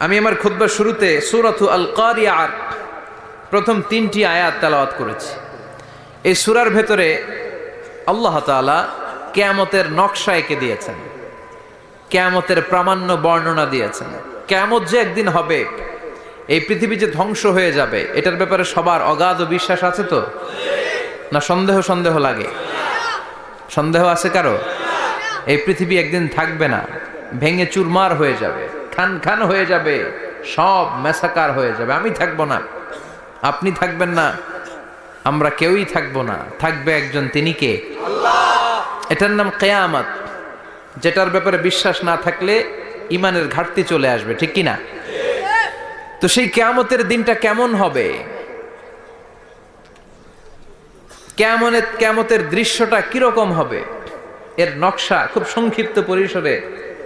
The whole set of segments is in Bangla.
আমি আমার খুতবার শুরুতে সূরাতু আল কারিয়ার প্রথম 3টি আয়াত তেলাওয়াত করেছি। এই সূরার ভেতরে আল্লাহ তাআলা কিয়ামতের নকশা এঁকে দিয়েছেন, কিয়ামতের প্রামাণ্য বর্ণনা দিয়েছেন। কিয়ামত যে একদিন হবে, এই পৃথিবী যে ধ্বংস হয়ে যাবে, এটার ব্যাপারে সবার অগাধ বিশ্বাস আছে তো? না সন্দেহ লাগে? সন্দেহ আছে কারো? এই পৃথিবী একদিন থাকবে না, ভেঙে চুরমার হয়ে যাবে, খান খান হয়ে যাবে, সব মেসাকার হয়ে যাবে। আমি থাকবো না, আপনি থাকবেন না, আমরা কেউই থাকবো না। থাকবে একজন, তিনি কে? আল্লাহ। এটার নাম কিয়ামত, যেটার ব্যাপারে বিশ্বাস না থাকলে ইমানের ঘাটতি চলে আসবে, ঠিক কি না? তো সেই কিয়ামতের দিনটা কেমন হবে, কিয়ামতের দৃশ্যটা কিরকম হবে, এর নকশা খুব সংক্ষিপ্ত পরিসরে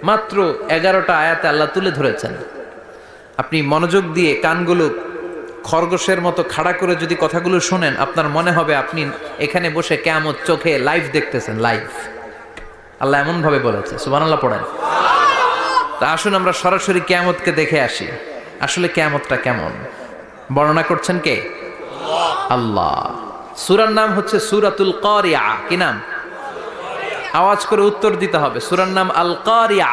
মাত্র 11টা আয়াতে আল্লাহ তুলে ধরেছেন। আপনি মনোযোগ দিয়ে কানগুলো খরগোশের মতো খাড়া করে যদি কথাগুলো শোনেন, আপনার মনে হবে আপনি এখানে বসে কিয়ামত চোখে লাইভ দেখতেছেন। লাইভ আল্লাহ এমন ভাবে বলেছে, সুবহানাল্লাহ পড়েন। তা আসুন আমরা সরাসরি কিয়ামতকে দেখে আসি। আসলে কিয়ামতটা কেমন বর্ণনা করছেন কে? আল্লাহ। সূরার নাম হচ্ছে সূরাতুল কারিয়া। কি নাম? আওয়াজ করে উত্তর দিতে হবে। সূরার নাম আল কারিয়া।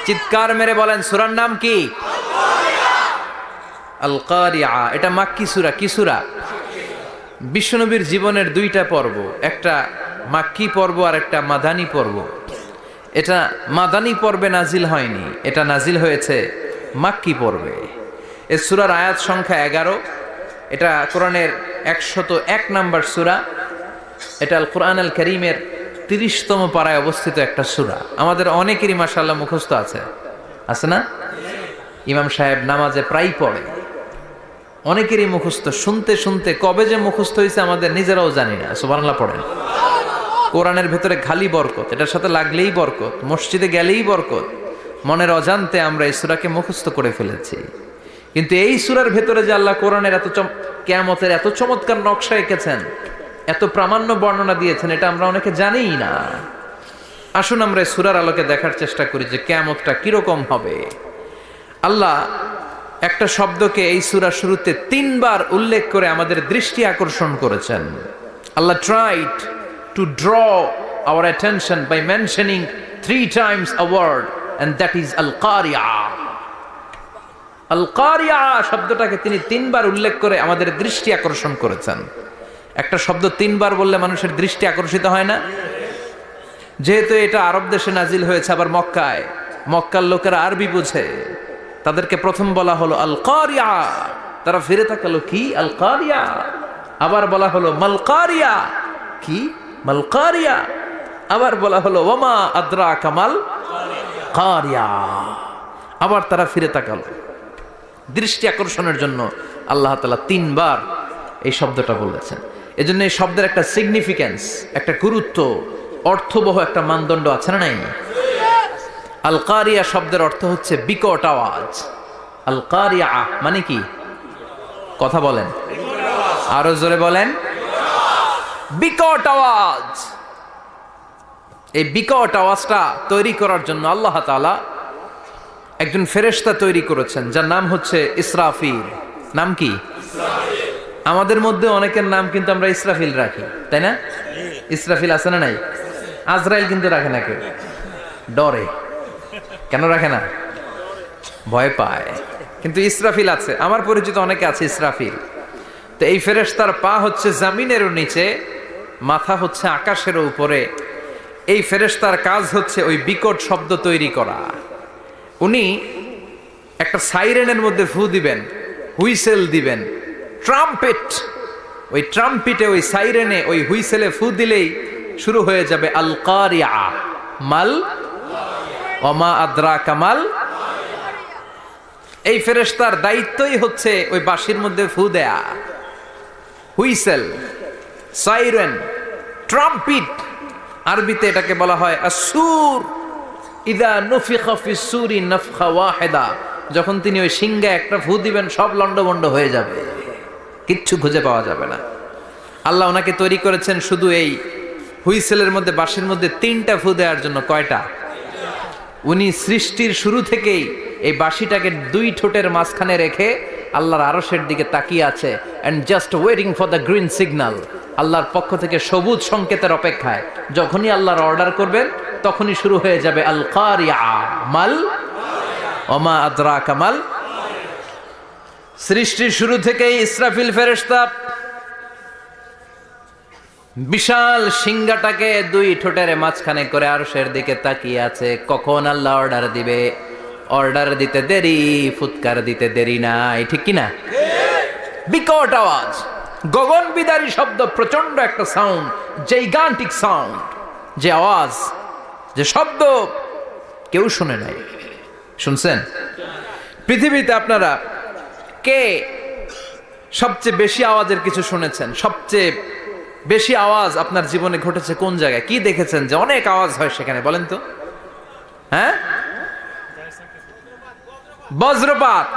চিৎকার মেরে বলেন, সূরার নাম কি? আল কারিয়া। এটা মাক্কি সূরা। কি সূরা? বিশ্বনবীর জীবনের 2টা পর্ব, একটা মাক্কি পর্ব আর একটা মাদানী পর্ব। এটা মাদানী পর্বে নাজিল হয়নি, এটা নাজিল হয়েছে মাক্কি পর্বে। এই সূরার আয়াত সংখ্যা 11। এটা কোরআনের 101 নম্বর সূরা। এটা আল কোরআন আল কারীমের 30তম পারায় অবস্থিত একটা সূরা। আমাদের অনেকেরই মাশাআল্লাহ মুখস্থ আছে না? ইমাম সাহেব নামাজে প্রায় পড়ে, অনেকেরই মুখস্থ। শুনতে শুনতে কবে যে মুখস্থ হয়েছে আমাদের নিজেরাও জানি না। সুবহানাল্লাহ পড়েন। কোরআনের ভেতরে খালি বরকত, এটার সাথে লাগলেই বরকত, মসজিদে গেলেই বরকত। মনের অজান্তে আমরা এই সূরাকে মুখস্থ করে ফেলেছি। কিন্তু এই সূরার ভেতরে যে আল্লাহ কোরআনের কিয়ামতের এত চমৎকার নকশা এঁকেছেন, এত প্রামাণ্য বর্ণনা দিয়েছেন, এটা আমরা অনেকে জানিই না। আসুন আমরা এই সূরার আলোকে দেখার চেষ্টা করি যে কিয়ামতটা কিরকম হবে। আল্লাহ একটা শব্দকে এই সূরার শুরুতে 3 বার উল্লেখ করে আমাদের দৃষ্টি আকর্ষণ করেছেন। আল্লাহ tried to draw our attention by mentioning 3 times a word, and that is al-Qari'ah. al-Qari'ah শব্দটাকে তিনি 3 বার উল্লেখ করে আমাদের দৃষ্টি আকর্ষণ করেছেন। একটা শব্দ 3 বার বললে মানুষের দৃষ্টি আকর্ষিত হয় না? যেহেতু এটা আরব দেশে নাজিল হয়েছে, আবার মক্কায়, মক্কার লোকেরা আরবি বুঝে, তাদেরকে প্রথম বলা হলো আল-কারিয়া। তারা ফিরে তাকালো, কি আল-কারিয়া? আবার বলা হলো মাল-কারিয়া। কি মাল-কারিয়া? আবার বলা হলো ওয়ামা আদরাকা মাল-কারিয়া। আবার তারা ফিরে তাকালো। দৃষ্টি আকর্ষণের জন্য আল্লাহ তাআলা 3 বার এই শব্দটা বলেছেন। এজন্য এই শব্দের একটা সিগনিফিক্যান্স, একটা গুরুত্ব, অর্থবহ একটা মানদণ্ড আছে না নাই? আল কারিয়া শব্দের অর্থ হচ্ছে বিকট আওয়াজ। আল কারিয়া মানে কি? কথা বলেন, আরো জোরে বলেন। বিকট আওয়াজ। এই বিকট আওয়াজটা তৈরি করার জন্য আল্লাহ তাআলা একজন ফেরেশতা তৈরি করেছেন, যার নাম হচ্ছে ইসরাফিল। নাম কি? আমাদের মধ্যে অনেকের নাম কিন্তু আমরা ইসরাফিল রাখি, তাই না? ইসরাফিল আছে না নাই? আজরাইল কিন্তু রাখে না কেউ, ডরে। কেন রাখে না? ভয় পায়। কিন্তু ইসরাফিল আছে, আমার পরিচিত অনেকে আছে ইসরাফিল। তো এই ফেরেশতার পা হচ্ছে জমিনের নিচে, মাথা হচ্ছে আকাশের উপরে। এই ফেরেশতার কাজ হচ্ছে ওই বিকট শব্দ তৈরি করা। উনি একটা সাইরেনের মধ্যে ফু দিবেন, হুইসেল দিবেন, ট্রাম্পেট। ওই ট্রাম্পিটে, ওই সাইরেনে, ওই হুইসেলে ফু দিলেই শুরু হয়ে যাবে আল কারিয়া। মাল ওমা আদরাকা মাল। এই ফেরেশতার দায়িত্বই হচ্ছে ওই বাঁশির মধ্যে ফু দেয়া। হুইসেল, সাইরেন, ট্রাম্পিট, আরবিতে এটাকে বলা হয় আসুর। ইদা নুফিখা ফিস সূরি নাফখা ওয়াহিদা। যখন তিনি ওই সিংহে একটা ফু দিবেন, সব লন্ডভন্ড হয়ে যাবে, কিচ্ছু খুঁজে পাওয়া যাবে না। আল্লাহ ওনাকে তৈরি করেছেন শুধু এই হুইসেলের মধ্যে, বাঁশির মধ্যে 3টা ফু দেওয়ার জন্য। কয়টা? উনি সৃষ্টির শুরু থেকেই এই বাঁশিটাকে দুই ঠোঁটের মাঝখানে রেখে আল্লাহর আরশের দিকে তাকিয়ে আছে and just waiting for the green signal. আল্লাহর পক্ষ থেকে সবুজ সংকেতের অপেক্ষায়। যখনই আল্লাহর অর্ডার করবেন তখনই শুরু হয়ে যাবে আল কারিয়া মাল ওমা আদরাকা মাল। সৃষ্টির শুরু থেকেই ইসরাফিল ফেরেশতা বিশাল সিংহাটাকে দুই ঠোঁটের মাঝখানে করে আরশের দিকে তাকিয়ে আছে, কখন আল্লাহ অর্ডার দিবে। অর্ডার দিতে দেরি, ফুৎকার দিতে দেরি নাই, ঠিক কিনা? বিকট আওয়াজ, গগন বিদারী শব্দ, প্রচন্ড একটা সাউন্ড, জাইগান্টিক সাউন্ড, যে আওয়াজ, যে শব্দ কেউ শুনে নাই। শুনছেন? পৃথিবীতে আপনারা কে সবচেয়ে বেশি আওয়াজের কিছু শুনেছেন? সবচেয়ে বেশি আওয়াজ আপনার জীবনে ঘটেছে কোন জায়গায়? কি দেখেছেন যে অনেক আওয়াজ হয় সেখানে? বলেন তো। হ্যাঁ, বজ্রপাত।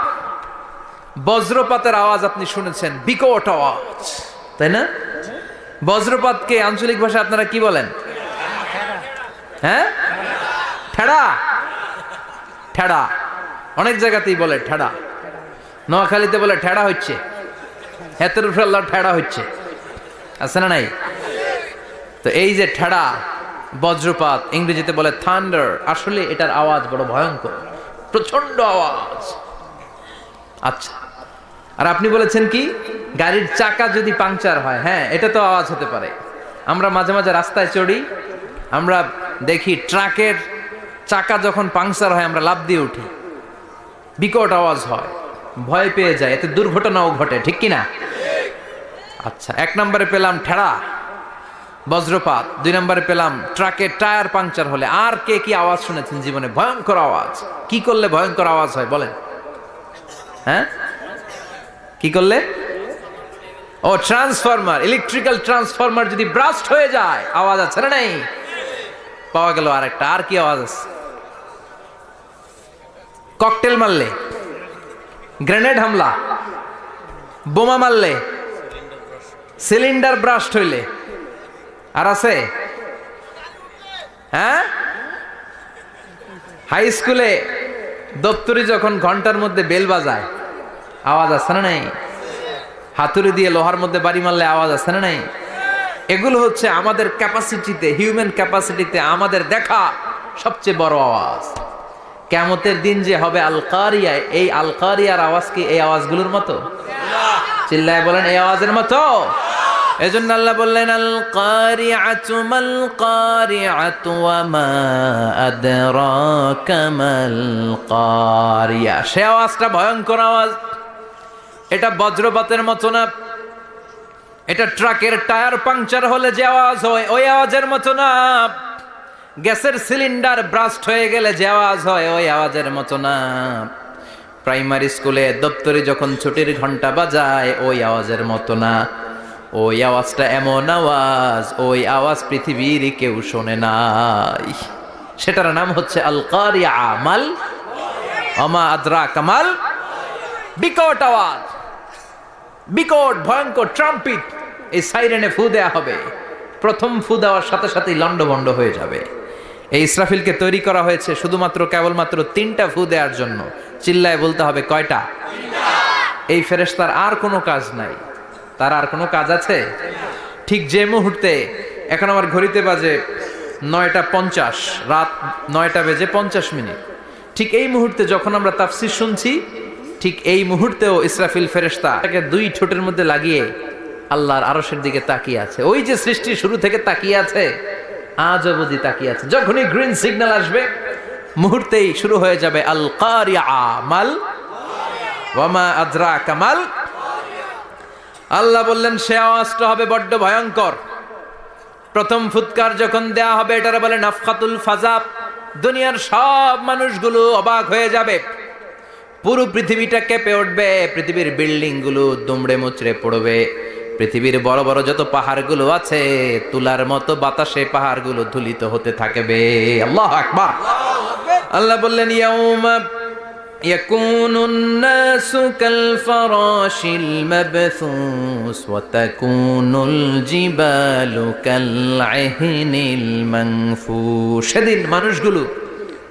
বজ্রপাতের আওয়াজ আপনি শুনেছেন, বিকট আওয়াজ, তাই না? বজ্রপাতকে আঞ্চলিক ভাষা আপনারা কি বলেন? হ্যাঁ, ঠেড়া। ঠেড়া অনেক জায়গাতেই বলে ঠেড়া। নোয়াখালীতে বলে ঠেড়া হচ্ছে, হেতের উপরে আল্লাহ ঠেড়া হচ্ছে, আছে না নাই? তো এই যে ঠেড়া, বজ্রপাত, ইংরেজিতে বলে থান্ডার, আসলে এটার আওয়াজ বড় ভয়ঙ্কর, প্রচন্ড আওয়াজ। আচ্ছা, আর আপনি বলেছেন কি গাড়ির চাকা যদি পাংচার হয়, হ্যাঁ এটা তো আওয়াজ হতে পারে। আমরা মাঝে মাঝে রাস্তায় চড়ি, আমরা দেখি ট্রাকের চাকা যখন পাংচার হয় আমরা লাফ দিয়ে উঠি, বিকট আওয়াজ হয়, ভয় পেয়ে যায়, এতে দুর্ঘটনাও ঘটে, ঠিক কিনা? আচ্ছা, এক নম্বরে পেলাম ঠেড়া, বজ্রপাত। দুই নম্বরে পেলাম ট্রাকের টায়ার পাংচার হলে। আর কে কি আওয়াজ শুনেছেন জীবনে? ভয়ঙ্কর আওয়াজ। কি করলে ভয়ঙ্কর আওয়াজ হয় বলেন? হ্যাঁ, কি করলে? ও, ট্রান্সফরমার, ইলেকট্রিক্যাল ট্রান্সফরমার যদি ব্রাস্ট হয়ে যায় আওয়াজ আছে না নাই? পাওয়া গেল আরেকটা। আর কি আওয়াজ আছে? ককটেল মারলে, গ্রেনেড হামলা, বোমা মারলে, সিলিন্ডার ব্রাস্ট হইলে। আর আছে? হ্যাঁ, হাই স্কুলে দপ্তরি যখন ঘন্টার মধ্যে বেল বাজায় আওয়াজ আছে না নাই? হাতুড়ি দিয়ে লোহার মধ্যে বাড়ি মারলে আওয়াজ আছে না নাই? এগুলো হচ্ছে আমাদের ক্যাপাসিটিতে, হিউম্যান ক্যাপাসিটিতে আমাদের দেখা সবচেয়ে বড় আওয়াজ। কিয়ামতের দিন যে হবে আল কারিয়া, এই আল কারিয়ার আওয়াজ কি এই আওয়াজগুলোর মতো? চিল্লায় বলেন, এই আওয়াজের মতো। এজন্য আল্লাহ বললেন আল কারিআতু মাল কারিআতু ওয়া মা আদরাকা মাল কারিয়া। সে আওয়াজটা ভয়ঙ্কর আওয়াজ। এটা বজ্রপাতের মতো না, এটা ট্রাকের টায়ার পাংচার হলে যে আওয়াজ হয় ওই আওয়াজের মতো না, গ্যাসের সিলিন্ডার ব্রাস্ট হয়ে গেলে যে আওয়াজ হয় ওই আওয়াজের মতো না, প্রাইমারি স্কুলে দপ্তরে যখন ছুটির ঘন্টা বাজায় ওই আওয়াজের মতো না। ওই আওয়াজটা এমন আওয়াজ, ওই আওয়াজ পৃথিবীর কেউ শোনে নাই। সেটার নাম হচ্ছে আল কারিয়া মাল ওমা আদরাকা মাল। বিকট আওয়াজ, বিকট ভয়ঙ্কর ট্রাম্পিট। এই সাইরেনে ফু দেয়া হবে, প্রথম ফু দেওয়ার সাথে সাথেই লন্ডভন্ড হয়ে যাবে। এই ইসরাফিলকে তৈরি করা হয়েছে শুধুমাত্র কেবলমাত্র 3টা ফু দেওয়ার জন্য। চিল্লায় বলতে হবে কয়টা? এই ফেরেশতার আর কোনো কাজ নাই। তার আর কোনো কাজ আছে? ঠিক যে মুহূর্তে, এখন আমার ঘড়িতে বাজে 9:50, রাত 9:50, ঠিক এই মুহূর্তে যখন আমরা তাফসীর শুনছি, ঠিক এই মুহূর্তেও ইসরাফিল ফেরেশতা তাকে দুই ঠোঁটের মধ্যে লাগিয়ে আল্লাহর আরশের দিকে তাকিয়ে আছে। ওই যে সৃষ্টির শুরু থেকে তাকিয়ে আছে, আজ অবধি তাকিয়ে আছে। যখনই গ্রিন সিগন্যাল আসবে মুহূর্তেই শুরু হয়ে যাবে আল কারিয়া মাল ওয়া মা আদরাকা মাল। আল্লাহ বললেন সে আওয়াজটা হবে বড্ড ভয়ঙ্কর। প্রথম ফুৎকার যখন দেয়া হবে এটারে বলে নাফখাতুল ফাজা। দুনিয়ার সব মানুষগুলো অবাক হয়ে যাবে, পুরো পৃথিবীটা কেঁপে উঠবে, পৃথিবীর বিল্ডিং গুলো দুমড়ে মুচড়ে পড়বে, পৃথিবীর বড় বড় যত পাহাড়গুলো আছে তুলার মতো বাতাসে পাহাড়গুলো ধুলিত হতে থাকবে। আল্লাহু আকবার। আল্লাহ বললেন ইয়াউমা ইয়াকুনুন নাসু কাল ফারাশিল মাবথুস ওয়া তাকুনুল জিবালু কাল আহিনিল মানফুশ। সেদিন মানুষগুলো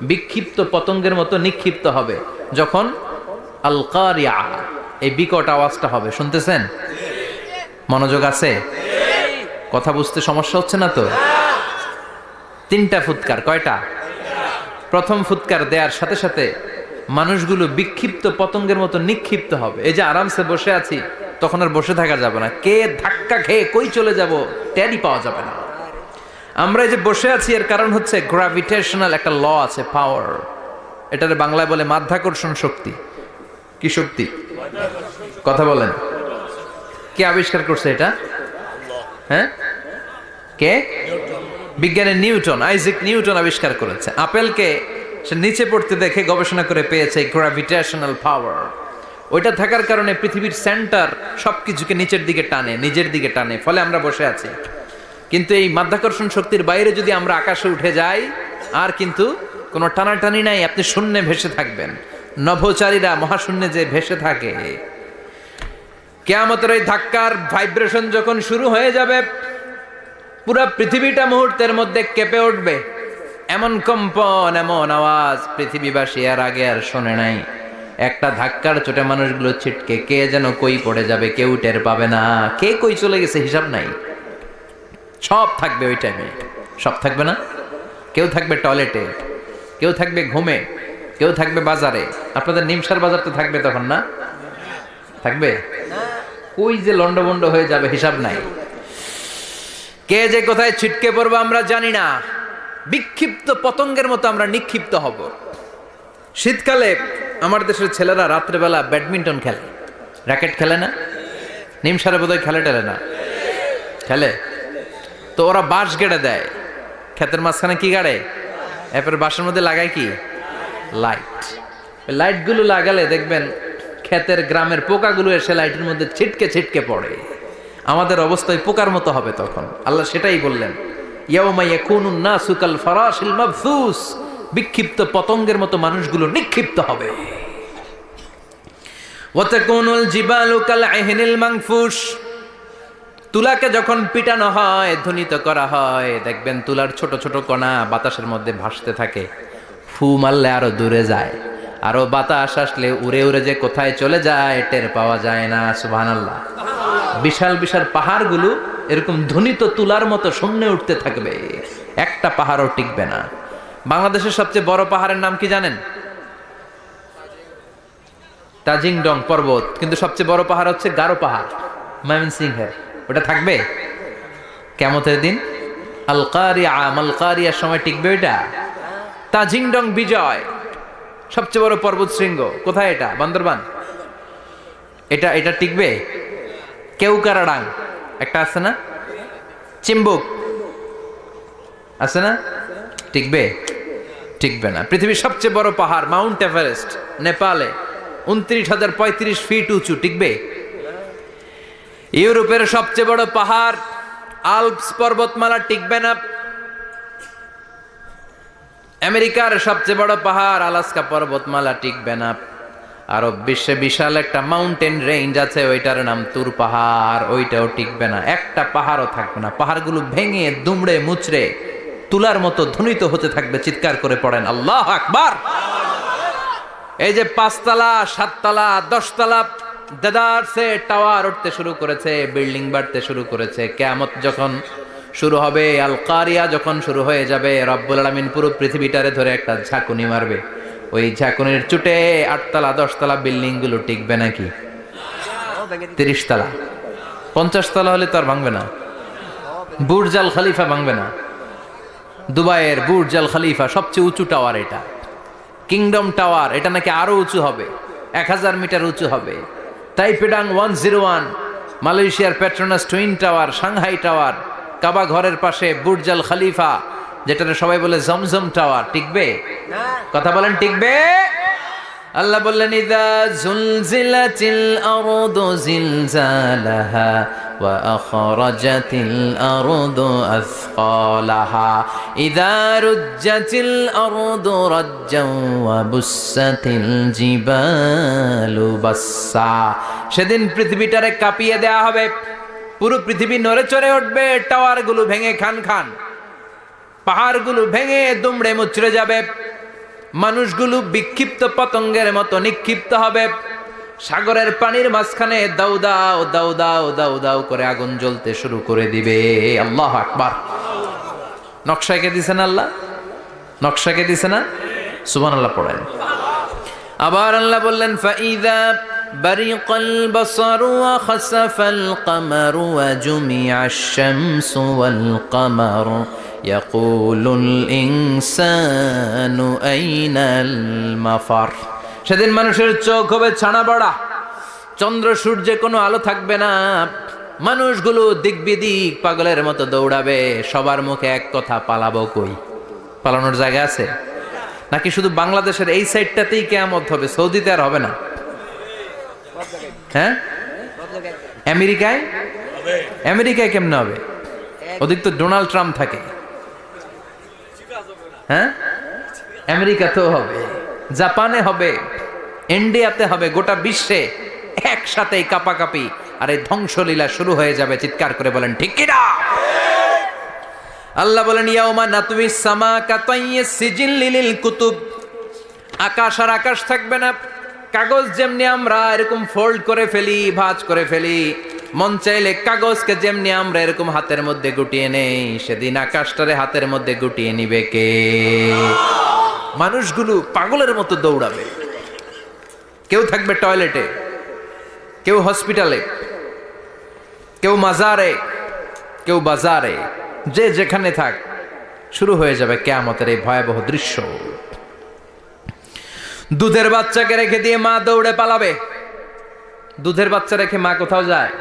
বিক্ষিপ্ত পতঙ্গের মতো নিক্ষিপ্ত হবে যখন আল কারিয়া, এই বিকট আওয়াজটা হবে। শুনতেছেন? মনোযোগ আছে? কথা বুঝতে সমস্যা হচ্ছে না তো? 3টা ফুৎকার। কয়টা? প্রথম ফুৎকার দেওয়ার সাথে সাথে মানুষগুলো বিক্ষিপ্ত পতঙ্গের মতো নিক্ষিপ্ত হবে। এই যে আরামসে বসে আছি, তখন আর বসে থাকা যাবে না। কে ধাক্কা খেয়ে কই চলে যাব টেরই পাওয়া যাবে না। আমরা এই যে বসে আছি এর কারণ হচ্ছে গ্র্যাভিটেশনাল একটা ল আছে, পাওয়ার। এটারে বাংলায় বলে মাধ্যাকর্ষণ শক্তি। কি শক্তি? কথা বলেন। কে আবিষ্কার করছে এটা? হ্যাঁ, কে? বিজ্ঞানের নিউটন, আইজাক নিউটন আবিষ্কার করেছে। আপেলকে সে নিচে পড়তে দেখে গবেষণা করে পেয়েছে গ্র্যাভিটেশনাল পাওয়ার। ওইটা থাকার কারণে পৃথিবীর সেন্টার সবকিছুকে নিচের দিকে টানে, নিজের দিকে টানে, ফলে আমরা বসে আছি। কিন্তু এই মাধ্যাকর্ষণ শক্তির বাইরে যদি আমরা আকাশে উঠে যাই, আর কিন্তু কোনো টানাটানি নাই, আপনি শূন্যে ভেসে থাকবেন। নভোচারীরা মহাশূন্যে যে ভেসে থাকে, কিয়ামতের এই ধাক্কার ভাইব্রেশন যখন শুরু হয়ে যাবে, পুরা পৃথিবীটা মুহূর্তের মধ্যে কেঁপে উঠবে। এমন কম্পন, এমন আওয়াজ পৃথিবীবাসী আর আগে আর শোনে নাই। একটা ধাক্কার চোটে মানুষগুলো ছিটকে কে যেন কই পড়ে যাবে, কেউ টের পাবে না। কে কই চলে গেছে হিসাব নাই। সব থাকবে ওই টাইমে, সব থাকবে না। কেউ থাকবে টয়লেটে, কেউ থাকবে ঘুমে, কেউ থাকবে বাজারে। আপনাদের নিমসার বাজার তো থাকবে তখন, না থাকবে? কই যে লন্ডভন্ড হয়ে যাবে হিসাব নাই। কে যে কোথায় ছিটকে পড়বো আমরা জানি না। বিক্ষিপ্ত পতঙ্গের মতো আমরা নিক্ষিপ্ত হব। শীতকালে আমার দেশের ছেলেরা রাত্রেবেলা ব্যাডমিন্টন খেলে, র্যাকেট খেলে না? নিমসারে বোধহয় খেলে টেলে না, খেলে তো। ওরা বাঁশ গেড়ে দেয় ক্ষেতের মাঝখানে। কি গাড়ে? এরপরে বাঁশের মধ্যে লাগায় কি? লাইট। লাইটগুলো লাগালে দেখবেন ক্ষেতের গ্রামের পোকাগুলো এসে লাইটের মধ্যে ছিটকে ছিটকে পড়ে। আমাদের অবস্থায় পোকার মতো হবে তখন। আল্লাহ সেটাই বললেন, ইয়াউমা ইয়াকুনুন নাসু কাল ফারাশিল মাবসুস, বিক্ষিপ্ত পতঙ্গের মতো মানুষগুলো নিক্ষিপ্ত হবে। ওয়া তাকুনুল জিবালু কাল আহিনিল মানফুস, তুলাকে যখন পিটানো হয়, ধ্বনিত করা হয়, দেখবেন তুলার ছোট ছোট কণা বাতাসের মধ্যে ভাসতে থাকে। ফু মারলে আরো দূরে যায়, আরো বাতাস আসলে উড়ে উড়ে যে কোথায় চলে যায় টের পাওয়া যায় না। সুবহানাল্লাহ। বিশাল বিশাল পাহাড়গুলো এরকম ধ্বনিত তুলার মতো শূন্যে উঠতে থাকবে, একটা পাহাড়ও টিকবে না। বাংলাদেশের সবচেয়ে বড় পাহাড়ের নাম কি জানেন? তাজিংডং পর্বত। কিন্তু সবচেয়ে বড় পাহাড় হচ্ছে গারো পাহাড়, ময়মনসিংহের। ওটা থাকবে কিয়ামতের দিন। আল কারিয়া, মাল কারিয়ার সময় টিকবে ওইটা? তাজিংডং বিজয়, সবচেয়ে বড় পর্বত শৃঙ্গ। কোথায় এটা? বান্দরবান। এটা টিকবে? কেউকারাডাং একটা আছে না, চিম্বুক আছে না, টিকবে? টিকবে না। পৃথিবীর সবচেয়ে বড় পাহাড় মাউন্ট এভারেস্ট নেপালে, 29,035 ফিট উঁচু, টিকবে? ইউরোপের সবচেয়ে বড় পাহাড় আল্পস পর্বতমালা, টিকবে না। আমেরিকার সবচেয়ে বড় পাহাড় আলাস্কা পর্বতমালা, টিকবে না। আরব বিশ্বে বিশাল একটা মাউন্টেন রেঞ্জ আছে, ওইটার নাম তুর পাহাড়, ওইটাও টিকবে না। একটা পাহাড়ও থাকবে না। পাহাড়গুলো ভেঙে দুমড়ে মুচড়ে তুলার মতো ধ্বনিত হতে থাকবে। চিৎকার করে পড়েন আল্লাহু আকবার। এই যে 5 তলা, 7 তলা, 10 তলা দেদারসে টাওয়ার উঠতে শুরু করেছে, বিল্ডিং বাড়তে শুরু করেছে। কিয়ামত যখন শুরু হবে, আল কারিয়া যখন শুরু হয়ে যাবে, রব্বুল আলামিন পুরো পৃথিবীটারে ধরে একটা ঝাঁকুনি মারবে। ওই ঝাঁকুনির চুটে 8 তলা 10 তলা বিল্ডিং গুলো টিকবে নাকি? 30 তলা 50 তলা হলে তো আর ভাঙবে না। বুর্জ আল খলিফা ভাঙবে না। দুবাইয়ের বুর্জ আল খলিফা সবচেয়ে উঁচু টাওয়ার এটা। কিংডম টাওয়ার, এটা নাকি আরো উঁচু হবে, 1000 মিটার উঁচু হবে। তাইপেডাং 101, মালয়েশিয়ার Petronas twin tower, Shanghai tower, কাবা ঘরের পাশে বুর্জ আল খলিফা, যেটা সবাই বলে জমজম টাওয়ার, টিকবে? কথা বলেন, টিকবে? আল্লাহ বললেন, ইযা জুলজিলাতিল আরদু জিলজালাহা ওয়া আখরাজাতিল আরদু আসকালাহা ইযা রুজ্জাতিল আরদু রাজ্জান ওয়া বুসাতিল জিবালু বাসসা। সেদিন পৃথিবীটারে কাঁপিয়ে দেয়া হবে, পুরো পৃথিবী নড়ে চড়ে উঠবে, টাওয়ারগুলো ভেঙে খান খান, পাহাড়গুলো ভেঙে দুমড়ে মুচড়ে যাবে। মানুষগুলো বিক্ষিপ্ত পতঙ্গের মতো নিক্ষিপ্ত হবে। সাগরের পানির মাঝখানে দাউ দাউ দাউ দাউ দাউ দাউ করে আগুন জ্বলতে শুরু করে দিবে। আল্লাহু আকবার। নকশা কে দিছেন আল্লাহ? নকশা কে দিছে না? সুবহানাল্লাহ পড়েন। আবার আল্লাহ বললেন ফাইযা বারিকাল বাসারু ওয়া খাসাফাল কামারু ওয়া জুমিআশ শামসু ওয়াল কামারু ইয়াকুলুল ইনসানু আইনাল মাফার। সেদিন মানুষের চোখ হবে ছানা বড়া, চন্দ্র সূর্যে কোনো আলো থাকবে না, মানুষগুলো দিক বিদিক পাগলের মতো দৌড়াবে, সবার মুখে এক কথা, পালাবো কই? পালানোর জায়গা আছে নাকি শুধু বাংলাদেশের এই সাইডটাতেই কিয়ামত হবে? সৌদিতে আর হবে না? হ্যাঁ, আমেরিকায়? আমেরিকায় কেমনে হবে? ওদিক তো ডোনাল্ড ট্রাম্প থাকে। হ্যাঁ, আমেরিকাতেও হবে, জাপানে হবে, ইন্ডিয়াতে হবে, গোটা বিশ্বে একসাথেই কাপাকাপি আর এই ধ্বংসলীলা শুরু হয়ে যাবে। চিৎকার করে বলেন ঠিক কিনা? আল্লাহ বলেন ইয়াউমা নাতউইস সামা কাতাইয়িস সিজিল লিল কুতুব। আকাশ আর আকাশ থাকবে না। কাগজ যেমনি আমরা এরকম ফোল্ড করে ফেলি, ভাঁজ করে ফেলি, মন চাইলে কাগজকে যেমনি আমরা এরকম হাতের মধ্যে গুটিয়ে নেই, সেদিন আকাশটারে হাতের মধ্যে গুটিয়ে নিবে কে? মানুষগুলো পাগলের মতো দৌড়াবে। কেউ থাকবে টয়লেটে, কেউ হসপিটালে, কেউ মাজারে, কেউ বাজারে, যে যেখানে থাক, শুরু হয়ে যাবে কিয়ামতের এই ভয়াবহ দৃশ্য। দুধের বাচ্চাকে রেখে দিয়ে মা দৌড়ে পালাবে। দুধের বাচ্চা রেখে মা কোথাও যায়?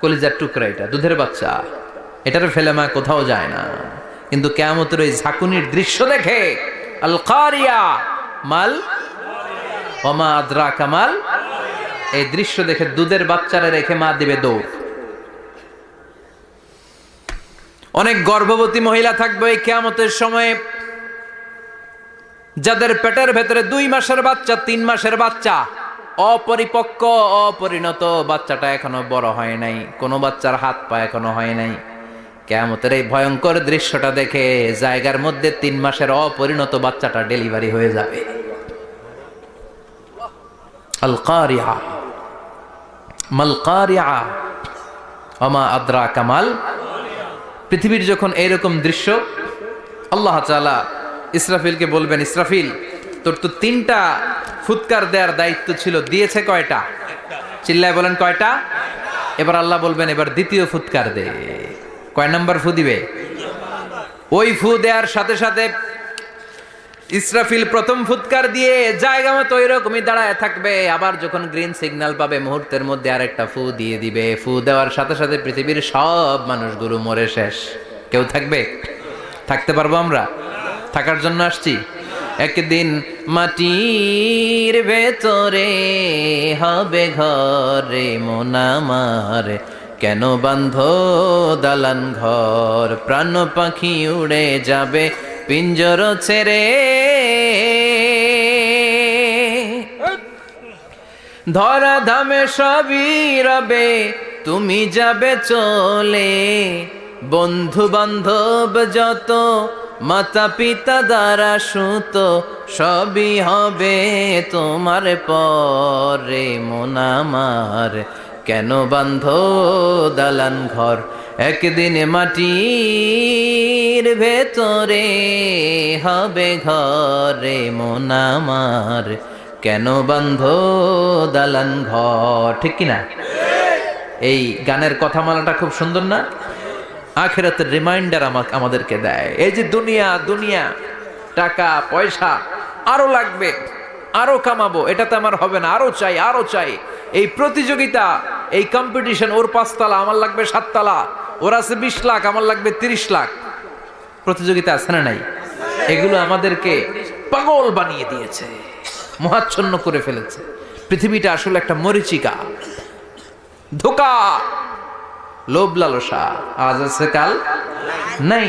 কলিজার টুকরা এটা, দুধের বাচ্চা, এটারে ফেলে মা কোথাও যায় না। কিন্তু কিয়ামতের ওই ঝাঁকুনির দৃশ্য দেখে আল কারিয়া মাল ওয়া মা আদরাকা মাল, এই দৃশ্য দেখে দুধের বাচ্চারে রেখে মা দিবে দৌড়। অনেক গর্ভবতী মহিলা থাকবে এই কিয়ামতের সময়ে, যাদের পেটের ভেতরে 2 মাসের বাচ্চা, 3 মাসের বাচ্চা, অপরিপক্ক অপরিণত, বাচ্চাটা এখনো বড় হয় নাই, কোনো বাচ্চার হাত পা এখনো হয় নাই। কিয়ামতের এই ভয়ঙ্কর দৃশ্যটা দেখে জায়গার মধ্যে 3 মাসের অপরিণত বাচ্চাটা ডেলিভারি হয়ে যাবে। আল কারিয়া মাল কারিয়া ওয়া মা আদরাকা মাল। পৃথিবীর যখন এইরকম দৃশ্য, আল্লাহ তাআলা ইসরাফিলকে বলবেন, ইসরাফিল তোর তো 3টা ফুৎকার দেওয়ার দায়িত্ব ছিল, দিয়েছে কয়টা? চিল্লায় বলেন কয়টা? এবার আল্লাহ বলবেন এবার দ্বিতীয় ফুৎকার দে। কয় নাম্বার ফু দিবে? ওই ফু দেওয়ার সাথে সাথে ইসরাফিল প্রথম ফুৎকার দিয়ে জায়গা মতো এরকমই দাঁড়ায় থাকবে। আবার যখন গ্রিন সিগন্যাল পাবে মুহূর্তের মধ্যে আরেকটা ফু দিয়ে দিবে। ফু দেওয়ার সাথে সাথে পৃথিবীর সব মানুষগুলো মরে শেষ। কেউ থাকবে? থাকতে পারবো আমরা? থাকার জন্য আসছি। একদিন মাটির ভেতরে হবে ঘরে মন আমার, কেন বান্ধ দালান ঘর, প্রাণ পাখি উড়ে যাবে পিঞ্জর ছেড়ে, ধরা ধামে সবই রবে তুমি যাবে চলে, বন্ধু বান্ধব যত মাতা পিতা দ্বারা সুত সবই হবে তোমার পরে মন আমার, কেন বান্ধ দালান ঘর, একদিন মাটির ভেতরে হবে ঘরে মন আমার, কেন বান্ধ দালান ঘর। ঠিক কিনা? এই গানের কথামালাটা খুব সুন্দর না? আখিরাতের রিমাইন্ডার আমাদেরকে দেয়। এই যে দুনিয়া দুনিয়া, টাকা পয়সা আরো লাগবে, আরো কামাবো, এটাতে আমার হবে না, আরো চাই আরো চাই। এই প্রতিযোগিতা, এই কম্পিটিশন, ওর 5 তলা আমার লাগবে 7 তলা, ওর আছে 20 লাখ আমার লাগবে 30 লাখ, প্রতিযোগিতা আছে না নাই? এগুলো আমাদেরকে পাগল বানিয়ে দিয়েছে, মোহাচ্ছন্ন করে ফেলেছে। পৃথিবীটা আসলে একটা মরিচিকা, ধোঁকা, লোভ লালসা, আজ আছে কাল নাই।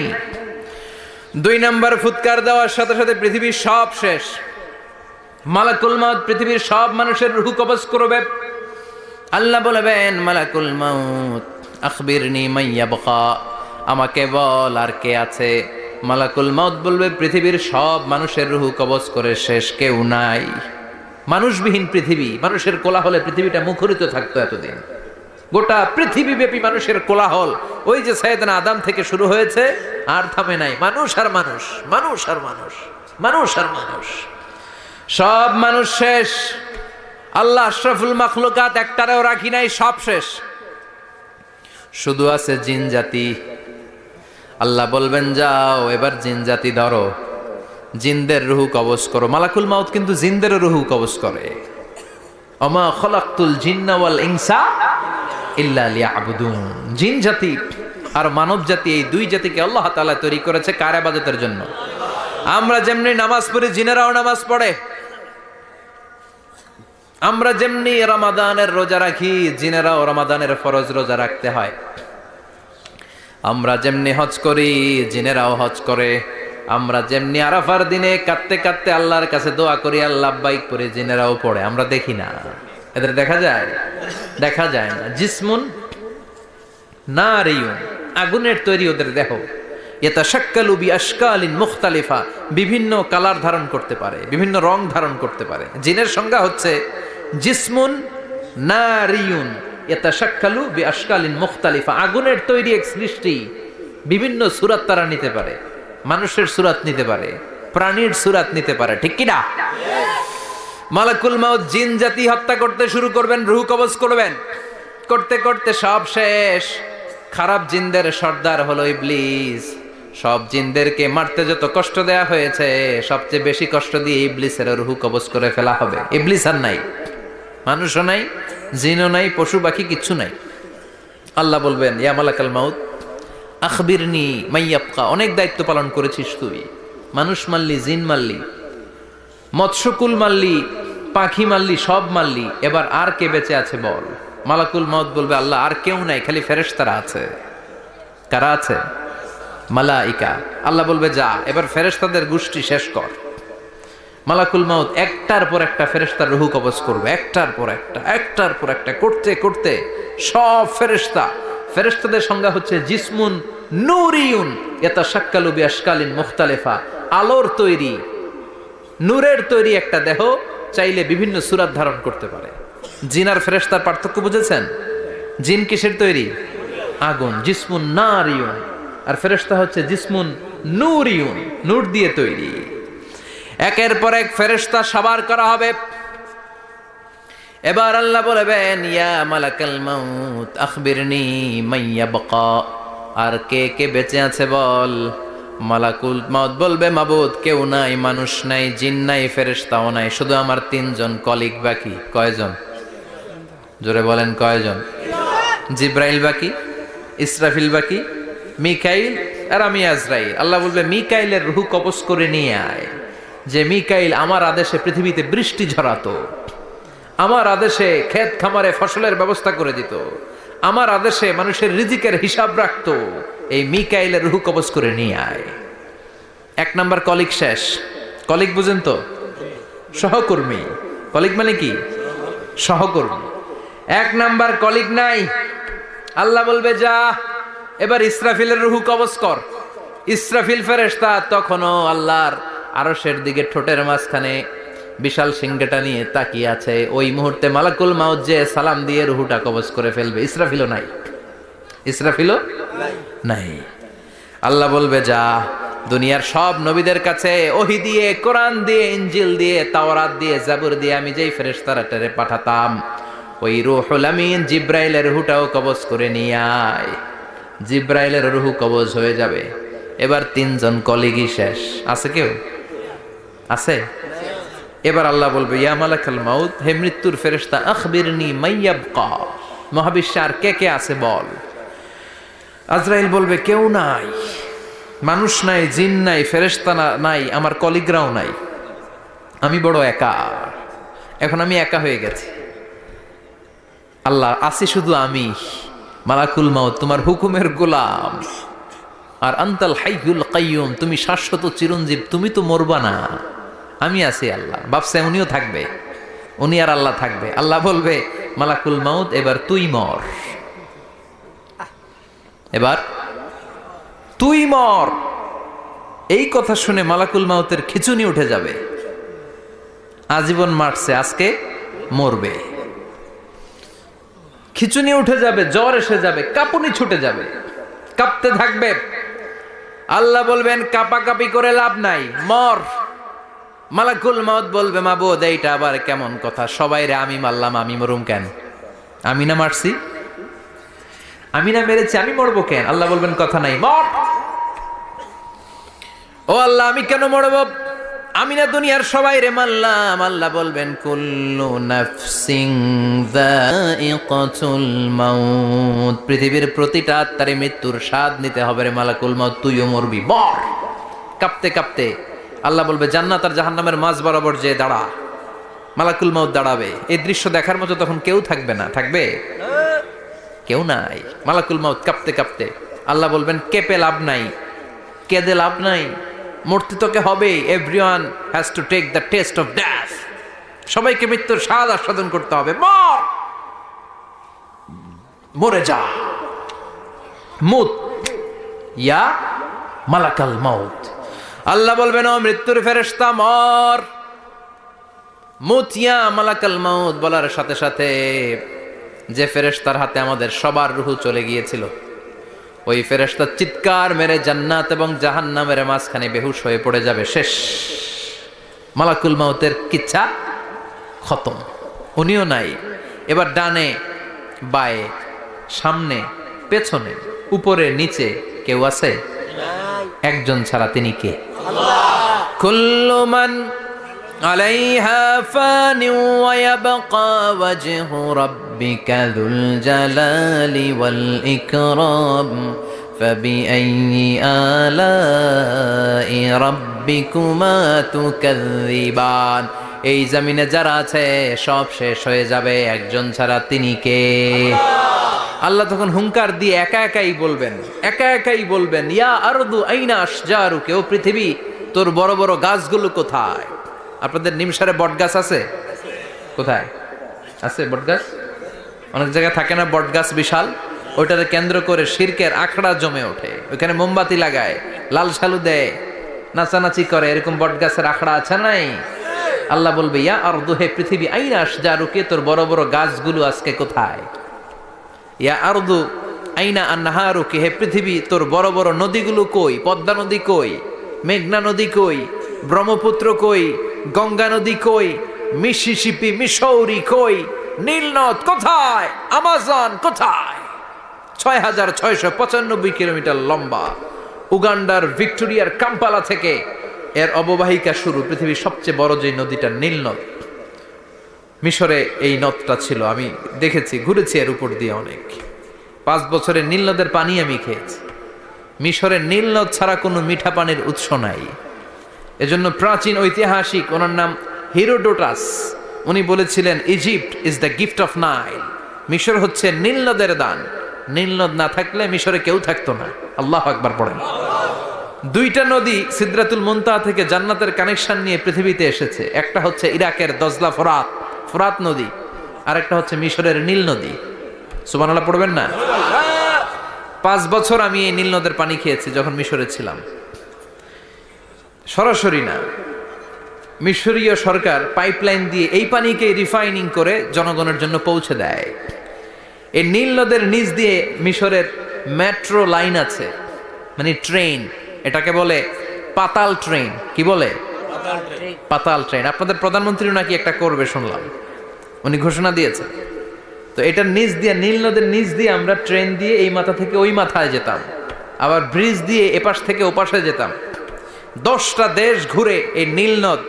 2 নাম্বার ফুৎকার দেওয়ার সাথে সাথে পৃথিবীর সব শেষ। মালাকুল মাউত পৃথিবীর সব মানুষের রূহ কবজ করবে। আল্লাহ বলবেন মালাকুল মাউত আখবিরনি মাইয়াবকা, আমাকে বল আর কে আছে মালাকুল মাউত বলবে পৃথিবীর সব মানুষের রুহু কবজ করে শেষ, কেউ নাই। মানুষবিহীন পৃথিবী, মানুষের কোলাহলে পৃথিবীটা মুখরিত থাকতো এতদিন। গোটা পৃথিবীব্যাপী মানুষের কোলাহল, ওই যে সাইয়েদনা আদম থেকে শুরু হয়েছে, আর থামে নাই। মানুষ আর মানুষ, মানুষ আর মানুষ, মানুষ আর মানুষ, সব মানুষ শেষ। আল্লাহ আশরাফুল মাখলুকাত একটারেও রাখি নাই, সব শেষ। শুধু আছে জিন জাতি। আল্লাহ বলবেন যাও এবার জিন জাতি ধরো, জিনদের রুহু কবজ করো। মালাকুল মাউত কিন্তু জিনদেরও রুহু কবজ করে। ওমা খলাকতুল জিন্না ওয়াল ইনসা ইল্লা লিয়াবুদুন। জিন জাতি আর মানব জাতি, এই দুই জাতিকে আল্লাহ তাআলা তৈরি করেছে কার ইবাদতের জন্য? আমরা যেমনি নামাজ পড়ি, জিনেরাও নামাজ পড়ে। আমরা যেমনি রমাদানের রোজা রাখি, জিনেরাও রমাদানের ফরজ রোজা রাখতে হয়। আমরা যেমনি হজ করি, জিনেরাও হজ করে। আমরা যেমনি আরাফার দিনে কাঁদতে কাঁদতে আল্লাহর কাছে দোয়া করি, আল্লাহ লাব্বাইক করে, জিনেরাও পড়ে। আমরা দেখি না, এদের দেখা যায়? দেখা যায় না। জিসমুন নারিয়ুন, আগুনের তৈরি ওদের দেহ। ইয়াতাশাক্কালু বিআশকালিন মুখতালিফা, বিভিন্ন কালার ধারণ করতে পারে, বিভিন্ন রং ধারণ করতে পারে। জিনের সংজ্ঞা হচ্ছে জিসমুন নারিয়ুন ইয়াতাশাক্কালু বিআশকালিন মুখতালিফা, আগুনের তৈরি এক সৃষ্টি। বিভিন্ন সূরত তারা নিতে পারে, মানুষের সূরত নিতে পারে, প্রাণীর সূরত নিতে পারে, ঠিক কি না? মালাকুল মাউত জিন জাতি হত্যা করতে শুরু করবেন, রূহ কবজ করবেন। করতে করতে সব শেষ। খারাপ জিনদের সর্দার হলো ইবলিস। সব জিনদেরকে মারতে যত কষ্ট দেয়া হয়েছে, সবচেয়ে বেশি কষ্ট দিয়ে ইবলিসের রূহ কবজ করে ফেলা হবে। ইবলিস আর নাই, মানুষও নাই, জিনও নাই, পশু পাখি কিচ্ছু নাই। আল্লাহ বলবেন ইয়া মালাকাল মাউত আখবিরনি মাইয়াবকা, অনেক দায়িত্ব পালন করেছিস তুই। মানুষ মারলি, জিন মারলি, মৎস্যকুল মারলি, পাখি মারলি, সব মারলি, এবার আর কে বেঁচে আছে বল? মালাকুল মাউত বলবে আল্লাহ আর কেউ নাই, খালি ফেরেশতারা আছে। কারা আছে? মালাইকা। আল্লাহ বলবে যা এবার ফেরেশতাদের গোষ্ঠী শেষ কর। মালাকুল মাউত একটার পর একটা ফেরেশতার রূহ কবজ করবে, একটার পর একটা, একটার পর একটা, করতে করতে সব ফেরেশতা। ফেরেশতাদের সংজ্ঞা হচ্ছে জিসমুন নূরিয়ুন ইয়াতাশাক্কালু বিআশকালিন মুখতালিফা, আলোর তৈরি, নূরের তৈরি একটা দেহ, চাইলে বিভিন্ন সূরত ধারণ করতে পারে। জিন আর ফেরেশতার পার্থক্য বুঝেছেন? জিন কিসের তৈরি? আগুন, জিসমুন নারিয়ুন। আর ফেরেশতা হচ্ছে জিসমুন নূরিয়ুন, নূর দিয়ে তৈরি। একের পর এক ফেরেশতা সাবার করা হবে। এবার আল্লাহ বলবেন ইয়া মালাকাল মাউত আখবিরনি মাইয়াবকা, আর কে কে বেঁচে আছে বল। মালাকুল মাউত বলবে মাবুদ কেউ নাই, মানুষ নাই, জিন নাই, ফেরেশতাও নাই, শুধু আমার তিনজন কলিগ বাকি। কয়জন? জোরে বলেন কয়জন? জিব্রাইল বাকি, ইসরাফিল বাকি, মিকাইল আর আমি আজরাইল। আল্লাহ বলবে মিকাইলের রূহ কবজ করে নিয়ে আয়। যে মিকাইল আমার আদেশে পৃথিবীতে বৃষ্টি ঝরাতো, আমার আদেশে ক্ষেত খামারে ফসলের ব্যবস্থা করে দিত, আমার আদেশে মানুষের রিজিকের হিসাব রাখতো, এই মিকাইলের রূহ কবজ করে নিয়ে আয়। এক নাম্বার কলিগ শেষ। কলিগ বুঝেন তো? সহকর্মী। কলিগ মানে কি? সহকর্মী। এক নাম্বার কলিগ নাই। আল্লাহ বলবে যা এবার ইসরাফিলের রূহ কবজ কর। ইসরাফিল ফেরেশতা তখনও আল্লাহর আরশের দিকে ঠোঁটের মাঝখানে বিশাল সিংহটা নিয়ে তাকিয়ে আছে। ওই মুহূর্তে মালাকুল মাউত যে সালাম দিয়ে রূহটা কবজ করে ফেলবে। ইসরাফিলও নাই, ইসরাফিলও নাই। আল্লাহ বলবে যা দুনিয়ার সব নবীদের কাছে ওহী দিয়ে, কোরআন দিয়ে, ইনজিল দিয়ে, তাওরাত দিয়ে, জাবুর দিয়ে আমি যেই ফেরেশতারে পাঠাতাম, ওই রূহুল আমিন জিব্রাইলের রূহটাও কবজ করে নিয়ে আয়। জিব্রাইলের রূহ কবজ হয়ে যাবে। এবার তিনজন কলিগই শেষ। আছে কেউ? আছে? এবার আল্লাহ বলবে ইয়া মালাকাল মাউত, হে মৃত্যুর ফেরেশতা আখবিরনি মাইয়াবকা, মহাবিশ্বে আর কে কে আছে বল। আজরাইল বলবে কেউ নাই, মানুষ নাই, জিন নাই, ফেরেশতা নাই, আমার কলিগরাও নাই, আমি বড় একা। এখন আমি একা হয়ে গেছি। আল্লাহ আছি শুধু আমি। মালাকুল মাউত তোমার হুকুমের গোলাম। আর আনতাল হাইয়ুল কাইয়ুম, তুমি শাশ্বত চিরঞ্জীব, তুমি তো মরবা না, আমি আছি। আল্লাহ ভাবছে উনিও থাকবে, উনি আর আল্লাহ থাকবে। আল্লাহ বলবে মালাকুল মাউত এবার তুই মর, এবার তুই মর। এই কথা শুনে মালাকুল মাউতের খিচুনি উঠে যাবে। আজীবন মারছে, আজকে মরবে। খিচুনি উঠে যাবে, জ্বর এসে যাবে, কাঁপুনি ছুটে যাবে, কাঁপতে থাকবে। আল্লাহ বলবেন কাঁপাকাঁপি করে লাভ নাই, মর। মালাকুল মাউত বলবে মাবুদ এইটা আবার কেমন কথা, সবাই রে আমি মারলাম, আমি মরুম কেন? আমি না মারছি, আমি না মেরেছি, আমি মরবো কেন? আল্লাহ বলবেন কথা নাই, মর। ও আল্লাহ আমি কেন মরব? আমি না দুনিয়ার সবাই রে মারলাম। আল্লাহ বলবেন কুল্লু নাফসিন যায়িকাতুল মাউত, পৃথিবীর প্রতিটা আত্মারে মৃত্যুর স্বাদ নিতে হবে রে মালাকুল মাউত, তুইও মরবি, মর। কাঁপতে কাঁপতে আল্লাহ বলবে জান্নাত আর জাহান্নামের মাঝ বরাবর যে দাঁড়া। মালাকুল মাউত দাঁড়াবে, এই দৃশ্য দেখার মতো তখন কেউ থাকবে না, থাকবে কেউ নাই। মালাকুল মাউত কাঁপতে কাঁপতে আল্লাহ বলবেন কেঁপে লাভ নাই, কেঁদে লাভ নাই, মরতে তোকে হবে। Everyone has to take the taste of death, সবাইকে মৃত্যুর স্বাদ আস্বাদন করতে হবে, মর, মরে যা। মুত ইয়া মালাকাল মাউত। আল্লাহ বলবেন ও মৃত্যুর ফেরেশতা মর। মুত ইয়া মালাকাল মাউত বলার সাথে সাথে যে ফেরেশতার হাতে আমাদের সবার রূহ চলে গিয়েছিল, ওই ফেরেশতা চিৎকার মেরে জান্নাত এবং জাহান্নামের মাঝখানে বেহুশ হয়ে পড়ে যাবে, শেষ। মালাকুল মাউতের কিচ্ছা খতম, উনিও নাই। এবার ডানে বায়ে সামনে পেছনে উপরে নিচে কেউ আছে? একজন ছাড়া, তিনি কে? কুল্লু মান আলাইহা ফানি ওয়া ইয়াবকা ওয়াজহু রাব্বিকা যুল জালালি ওয়াল ইকরাম ফাবিআইয়ি আলাই রাব্বিকুমা তুকাযযিবান। এই জমিনে যারা আছে সব শেষ হয়ে যাবে, একজন ছাড়া, তিনি কে? আল্লাহ তখন হুঙ্কার দিয়ে একা একাই বলবেন, একা একাই বলবেন ইয়া আরদু আইনা আশজারুকা, ও পৃথিবী তোর বড় বড় গাছগুলো কোথায়? আপনাদের নিমসারে বট গাছ আছে? কোথায় আছে বট গাছ? অনেক জায়গায় থাকে না বট গাছ বিশাল, ওইটাকে কেন্দ্র করে শিরকের আখড়া জমে ওঠে, ওইখানে মোমবাতি লাগায়, লাল শালু দেয়, নাচানাচি করে, এরকম বট গাছের আখড়া আছে নাই? আল্লাহ বলবে ইয়া আরদু, হে পৃথিবী, আইনা আশজারুকা, তোর বড় বড় গাছগুলো আজকে কোথায়? ইয়া আরদু আইনা আনহারুকা, হে পৃথিবী তোর বড় বড় নদীগুলো কই? পদ্মা নদী কই? মেঘনা নদী কই? ব্রহ্মপুত্র কই? গঙ্গা নদী কই? মিসিসিপি, মিসৌরি কই? নীল নদ কোথায়? আমাজন কোথায়? ৬,৬৯৫ কিলোমিটার লম্বা, উগান্ডার ভিক্টোরিয়ার কাম্পালা থেকে এর অববাহিকা শুরু। পৃথিবীর সবচেয়ে বড় যে নদীটা নীল নদ, মিশরে এই নদটা ছিল, আমি দেখেছি, ঘুরেছি এর উপর দিয়ে অনেক। 5 বছরের নীল নদের পানি আমি খেয়েছি। মিশরের নীল নদ ছাড়া কোনো মিঠা পানির উৎস নাই। এজন্য প্রাচীন ঐতিহাসিক, ওনার নাম হিরোডোটাস, উনি বলেছিলেন Egypt is the gift of Nile, মিশর হচ্ছে নীল নদের দান। নীল নদ না থাকলে মিশরে কেউ থাকতো না। আল্লাহু আকবার পড়েন। 2টা নদী সিদরাতুল মুনতাহা থেকে জান্নাতের কানেকশন নিয়ে পৃথিবীতে এসেছে। একটা হচ্ছে ইরাকের দজলা ফোরাত নদী, আর একটা হচ্ছে মিশরের নীল নদী। সুবহানাল্লাহ পড়বেন না? 5 বছর আমি এই নীল নদের পানি খেয়েছি যখন মিশরে ছিলাম। সরাসরি না, মিশরীয় সরকার পাইপলাইন দিয়ে এই পানিকে রিফাইনিং করে জনগণের জন্য পৌঁছে দেয়। এই নীল নদের নিচ দিয়ে মিশরের মেট্রো লাইন আছে, মানে ট্রেন, এটাকে বলে পাতাল ট্রেন। কি বলে? পাতাল ট্রেন। আপনাদের প্রধানমন্ত্রীও নাকি একটা করবে শুনলাম, উনি ঘোষণা দিয়েছে। তো এটার নিচ দিয়ে, নীল নদের নিচ দিয়ে আমরা ট্রেন দিয়ে এই মাথা থেকে ওই মাথায় যেতাম, আবার ব্রিজ দিয়ে এপাশ থেকে ওপাশে যেতাম। 10টা দেশ ঘুরে এই নীল নদ,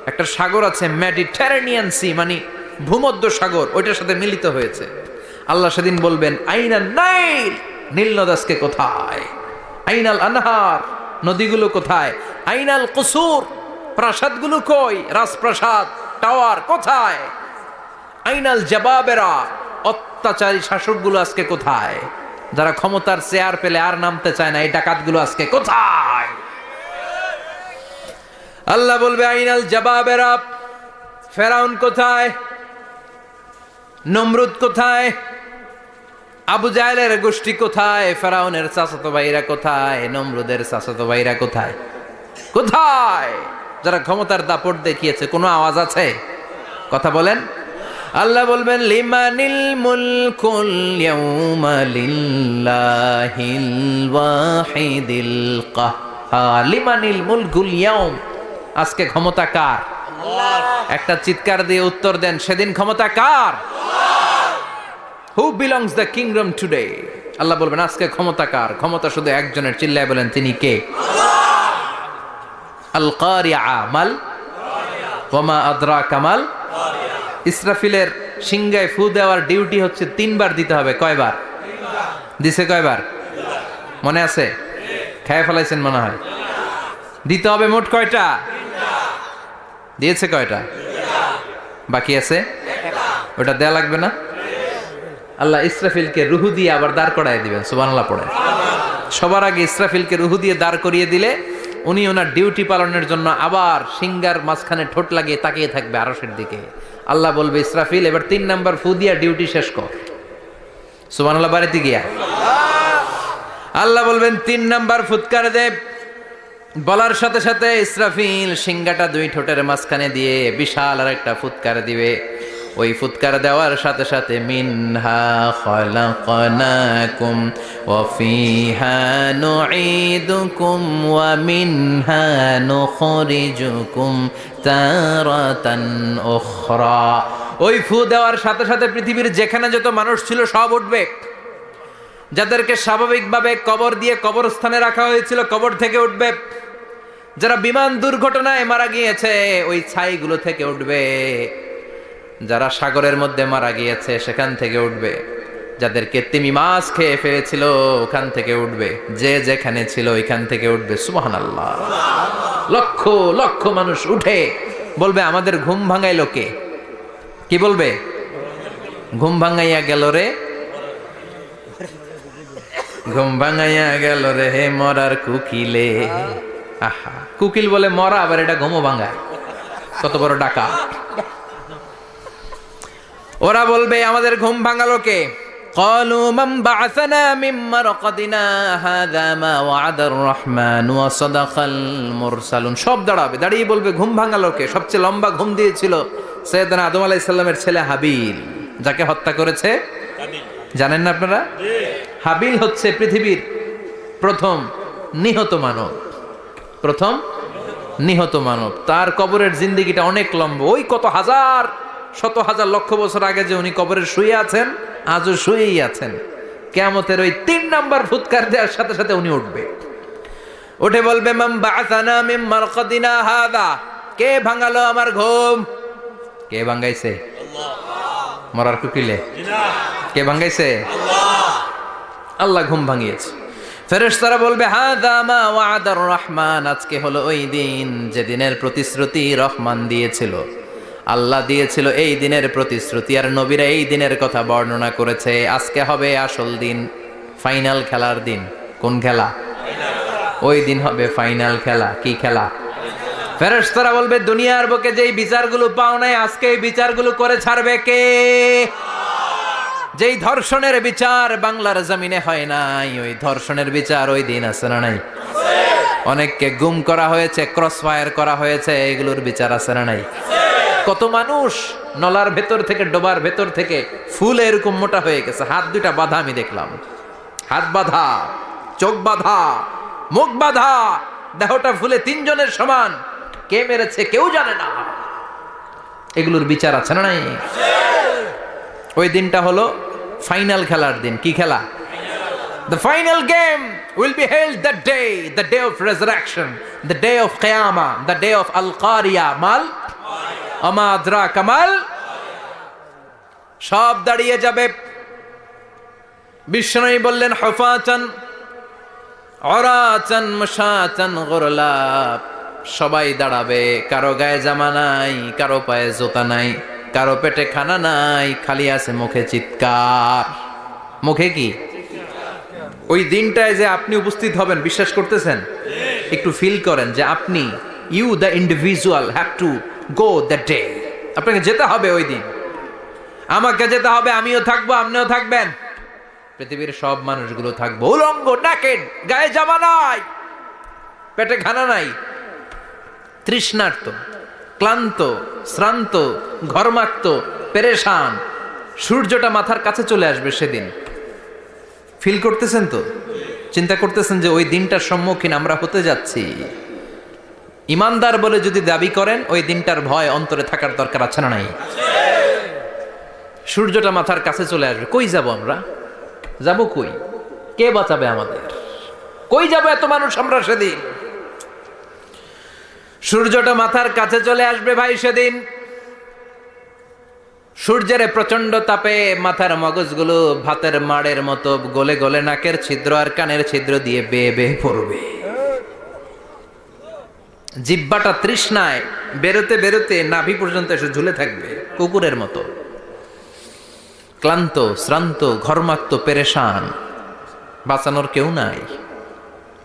একটা সাগর আছে মেডিটেরেনিয়ান সি, মানে ভূমধ্য সাগর, ওইটার সাথে মিলিত হয়েছে। আল্লাহ সেদিন বলবেন আইনা নাইল, নীল নদ আজকে কোথায়? আইনাল আনহার, নদীগুলো কোথায়? আইনাল কুসুর, প্রাসাদগুলো কই? রাজপ্রাসাদ, টাওয়ার কোথায়? আইনাল জাবাবেরা, অত্যাচারী শাসকগুলো আজকে কোথায়? যারা ক্ষমতার চেয়ার পেলে আর নামতে চায় না, এই ডাকাতগুলো আজকে কোথায়? আল্লাহ বলবে আইনাল জাবাবেরা, ফেরাউন কোথায়? নমরুদ কোথায়? আবু জাহেলের গোষ্ঠী কোথায়? ফেরাউনের চাচাতো ভাইরা কোথায়? নমরুদের চাচাতো ভাইরা কোথায়? কোথায়? যারা ক্ষমতার দাপট দেখিয়েছে, কোনো আওয়াজ আছে? কথা বলেন। আল্লাহ বলবেন লিমানিল মুলকুল ইয়াউমা লিল্লাহিল ওয়াহিদিল কাহ্হার। লিমানিল মুলকুল ইয়াউম, আজকে ক্ষমতা কার? একটা চিৎকার দিয়ে উত্তর দেন, সেদিন ক্ষমতা কার? Who belongs the kingdom today? আল্লাহ বলবেন আজকে ক্ষমতা কার? ক্ষমতা শুধু একজনের, চিল্লায় বলেন তিনি কে? আল কারিআ মাল ওয়া মা আদরাকা মাল। ইসরাফিলের সিংহায় ফু দেওয়ার ডিউটি হচ্ছে 3 বার দিতে হবে। কয়বার দিছে? কয়বার মনে আছে? খেয়ে ফেলাইছেন মনে হয়। দিতে হবে মোট কয়টা? দিয়েছে কয়টা? বাকি আছে? ওটা দেয়া লাগবে না? আল্লাহ ইসরাফিলকে রুহু দিয়ে আবার দাঁড় করায় দিবেন। সুবহানাল্লাহ পড়ে। সবার আগে ইসরাফিলকে রুহু দিয়ে দাঁড় করিয়ে দিলে উনি ওনার ডিউটি পালনের জন্য আবার সিংহার মাঝখানে ঠোঁট লাগিয়ে তাকিয়ে থাকবে আরশের দিকে। আল্লাহ বলবে ইসরাফিল এবার 3 নাম্বার ফু দিয়া ডিউটি শেষ কর। সুবহানাল্লাহ বাড়িতে গিয়া আল্লাহ বলবেন 3 নাম্বার ফুৎকার দে। বলার সাথে সাথে ইসরাফিল সিংহাটা 2 ঠোঁটের মাঝখানে দিয়ে বিশাল আর একটা ফুৎকার দিবে। ওই ফুৎকার দেওয়ার সাথে সাথে মিনহা খলাকনাকুম ওয়া ফিহা নুঈদুকুম ওয়া মিনহা নুখরিজুকুম তারাতান উখরা। ওই ফু দেওয়ার সাথে সাথে পৃথিবীর যেখানে যত মানুষ ছিল সব উঠবে। যাদেরকে স্বাভাবিকভাবে কবর দিয়ে কবরস্থানে রাখা হয়েছিল কবর থেকে উঠবে। যারা বিমান দুর্ঘটনায় মারা গিয়েছে ওই ছাইগুলো থেকে উঠবে। যারা সাগরের মধ্যে মারা গিয়েছে সেখান থেকে উঠবে। যাদেরকে তিমি মাছ খেয়ে ফেলেছিল ওখান থেকে উঠবে। যে যেখানে ছিল ওইখান থেকে উঠবে। সুবহানাল্লাহ। লক্ষ লক্ষ মানুষ উঠে বলবে আমাদের ঘুম ভাঙাইলো কে? কি বলবে? ঘুম ভাঙাইয়া গেল রে, ঘুম ভাঙাইয়া গেল রে হে মরার কুকিলে। আহা, কুকিল বলে মরা, আবার এটা ঘুমো ভাঙায়। কত বড় ডাকা! ওরা বলবে আমাদের ঘুম ভাঙালো কে? قالوا من بعثنا من مرقدنا هذا ما وعد الرحمن وصدق المرسلون। সব দাঁড়িয়ে বলবে ঘুম ভাঙালো কে? সবচেয়ে লম্বা ঘুম দিয়েছিল সৈয়দনা আদম আলাইহিস সালামের ছেলে হাবিল, যাকে হত্যা করেছে জানেন না আপনারা? হাবিল হচ্ছে পৃথিবীর প্রথম নিহত মানব। প্রথম নিহত মানব। তার কবরের জিন্দেগিটা অনেক লম্বা। ওই কত হাজার শত হাজার লক্ষ বছর আগে যে উনি কবরে শুয়ে আছেন, আজও শুয়েই আছেন। কিয়ামতের ওই 3 নাম্বার ফুৎকার দেওয়ার সাথে সাথে উনি উঠবে। উঠে বলবে মান বা'আসানা মিন মারকাদিনা হাযা। কে ভাঙালো আমার ঘুম? কে ভাঙাইছে? আল্লাহ। মরার কুকিলে? না। কে ভাঙাইছে? আল্লাহ। আল্লাহ ঘুম ভাঙিয়েছে। ফেরেশতারা বলবে হাযা মা ওয়া'দার রহমান। আজকে হলো ওই দিন যে দিনের প্রতিশ্রুতি রহমান দিয়েছিল, আল্লাহ দিয়েছিল। এই দিনের প্রতিশ্রুতি আর নবীরা এই দিনের কথা বর্ণনা করেছে। আজকে হবে আসল দিন, ফাইনাল খেলার দিন। কোন খেলা? ওই দিন হবে ফাইনাল খেলা। কি খেলা? ফেরেশতারা বলবে দুনিয়ার বুকে যেই বিচারগুলো পাও নাই আজকে এই বিচারগুলো করে ছাড়বে কে? যেই ধর্ষণের বিচার বাংলার জমিনে হয় নাই, ওই ধর্ষণের বিচার ওই দিন আছে না নাই? অনেককে গুম করা হয়েছে, ক্রস ফায়ার করা হয়েছে, এগুলোর বিচার আছে না নাই? কত মানুষ নলার ভেতর থেকে, ডোবার ভেতর থেকে ফুলে এরকম মোটা হয়ে গেছে। হাত 2টা বাঁধা আমি দেখলাম। হাত বাঁধা, চোখ বাঁধা, মুখ বাঁধা, দেহটা ফুলে 3 জনের সমান। কে মেরেছে কেউ জানে না। এগুলোর বিচার আছে না নাই? ওই দিনটা হলো ফাইনাল খেলার দিন। কি খেলা? The final game will be held that day, the day of resurrection, the day of Qiyamah, the day of Al-Qariya. Mal আমা আদরাকা মাল। সব দাঁড়িয়ে যাবে। বিষ্ণু বললেন হুফাতান উরাতান মুশাতান গুরলা। সবাই দাঁড়াবে। কারো গায়ে জামা নাই, কারো পায়ে জুতা নাই, কারো পেটে খানা নাই, খালি আছে মুখে চিৎকার। মুখে কি? ওই দিনটায় যে আপনি উপস্থিত হবেন, বিশ্বাস করতেছেন? একটু ফিল করেন যে আপনি, you the individual have to go that day. আপনাকে যেতে হবে ওই দিন। আমাকে যেতে হবে, আমিও থাকবো, আপনিও থাকবেন। পৃথিবীর সব মানুষগুলো থাকবো উলঙ্গ, নাকেড, গায়ে জামা নাই, পেটে খানা নাই, তৃষ্ণার্ত, ক্লান্ত, শ্রান্ত, ঘর্মাক্ত, পেরেশান। সূর্যটা মাথার কাছে চলে আসবে সেদিন। ফিল করতেছেন তো? চিন্তা করতেছেন যে ওই দিনটার সম্মুখীন আমরা হতে যাচ্ছি। ইমানদার বলে যদি দাবি করেন, ওই দিনটার ভয় অন্তরে থাকার দরকার আছে না নাই? সূর্যটা মাথার কাছে চলে আসবে। কই যাব আমরা? যাব কই? কে বাঁচাবে আমাদের? কই যাব এত মানুষ আমরা সেদিন? সূর্যটা মাথার কাছে চলে আসবে ভাই সেদিন। সূর্যের প্রচন্ড তাপে মাথার মগজগুলো ভাতের মাড়ের মতো গলে গলে নাকের ছিদ্র আর কানের ছিদ্র দিয়ে বেয়ে বেয়ে পড়বে। জিহ্বাটা তৃষ্ণায় বেরোতে বেরোতে নাভি পর্যন্ত এসে ঝুলে থাকবে কুকুরের মতো। ক্লান্ত, শ্রান্ত, ঘর্মাক্ত, পেরেশান, বাঁচানোর কেউ নাই।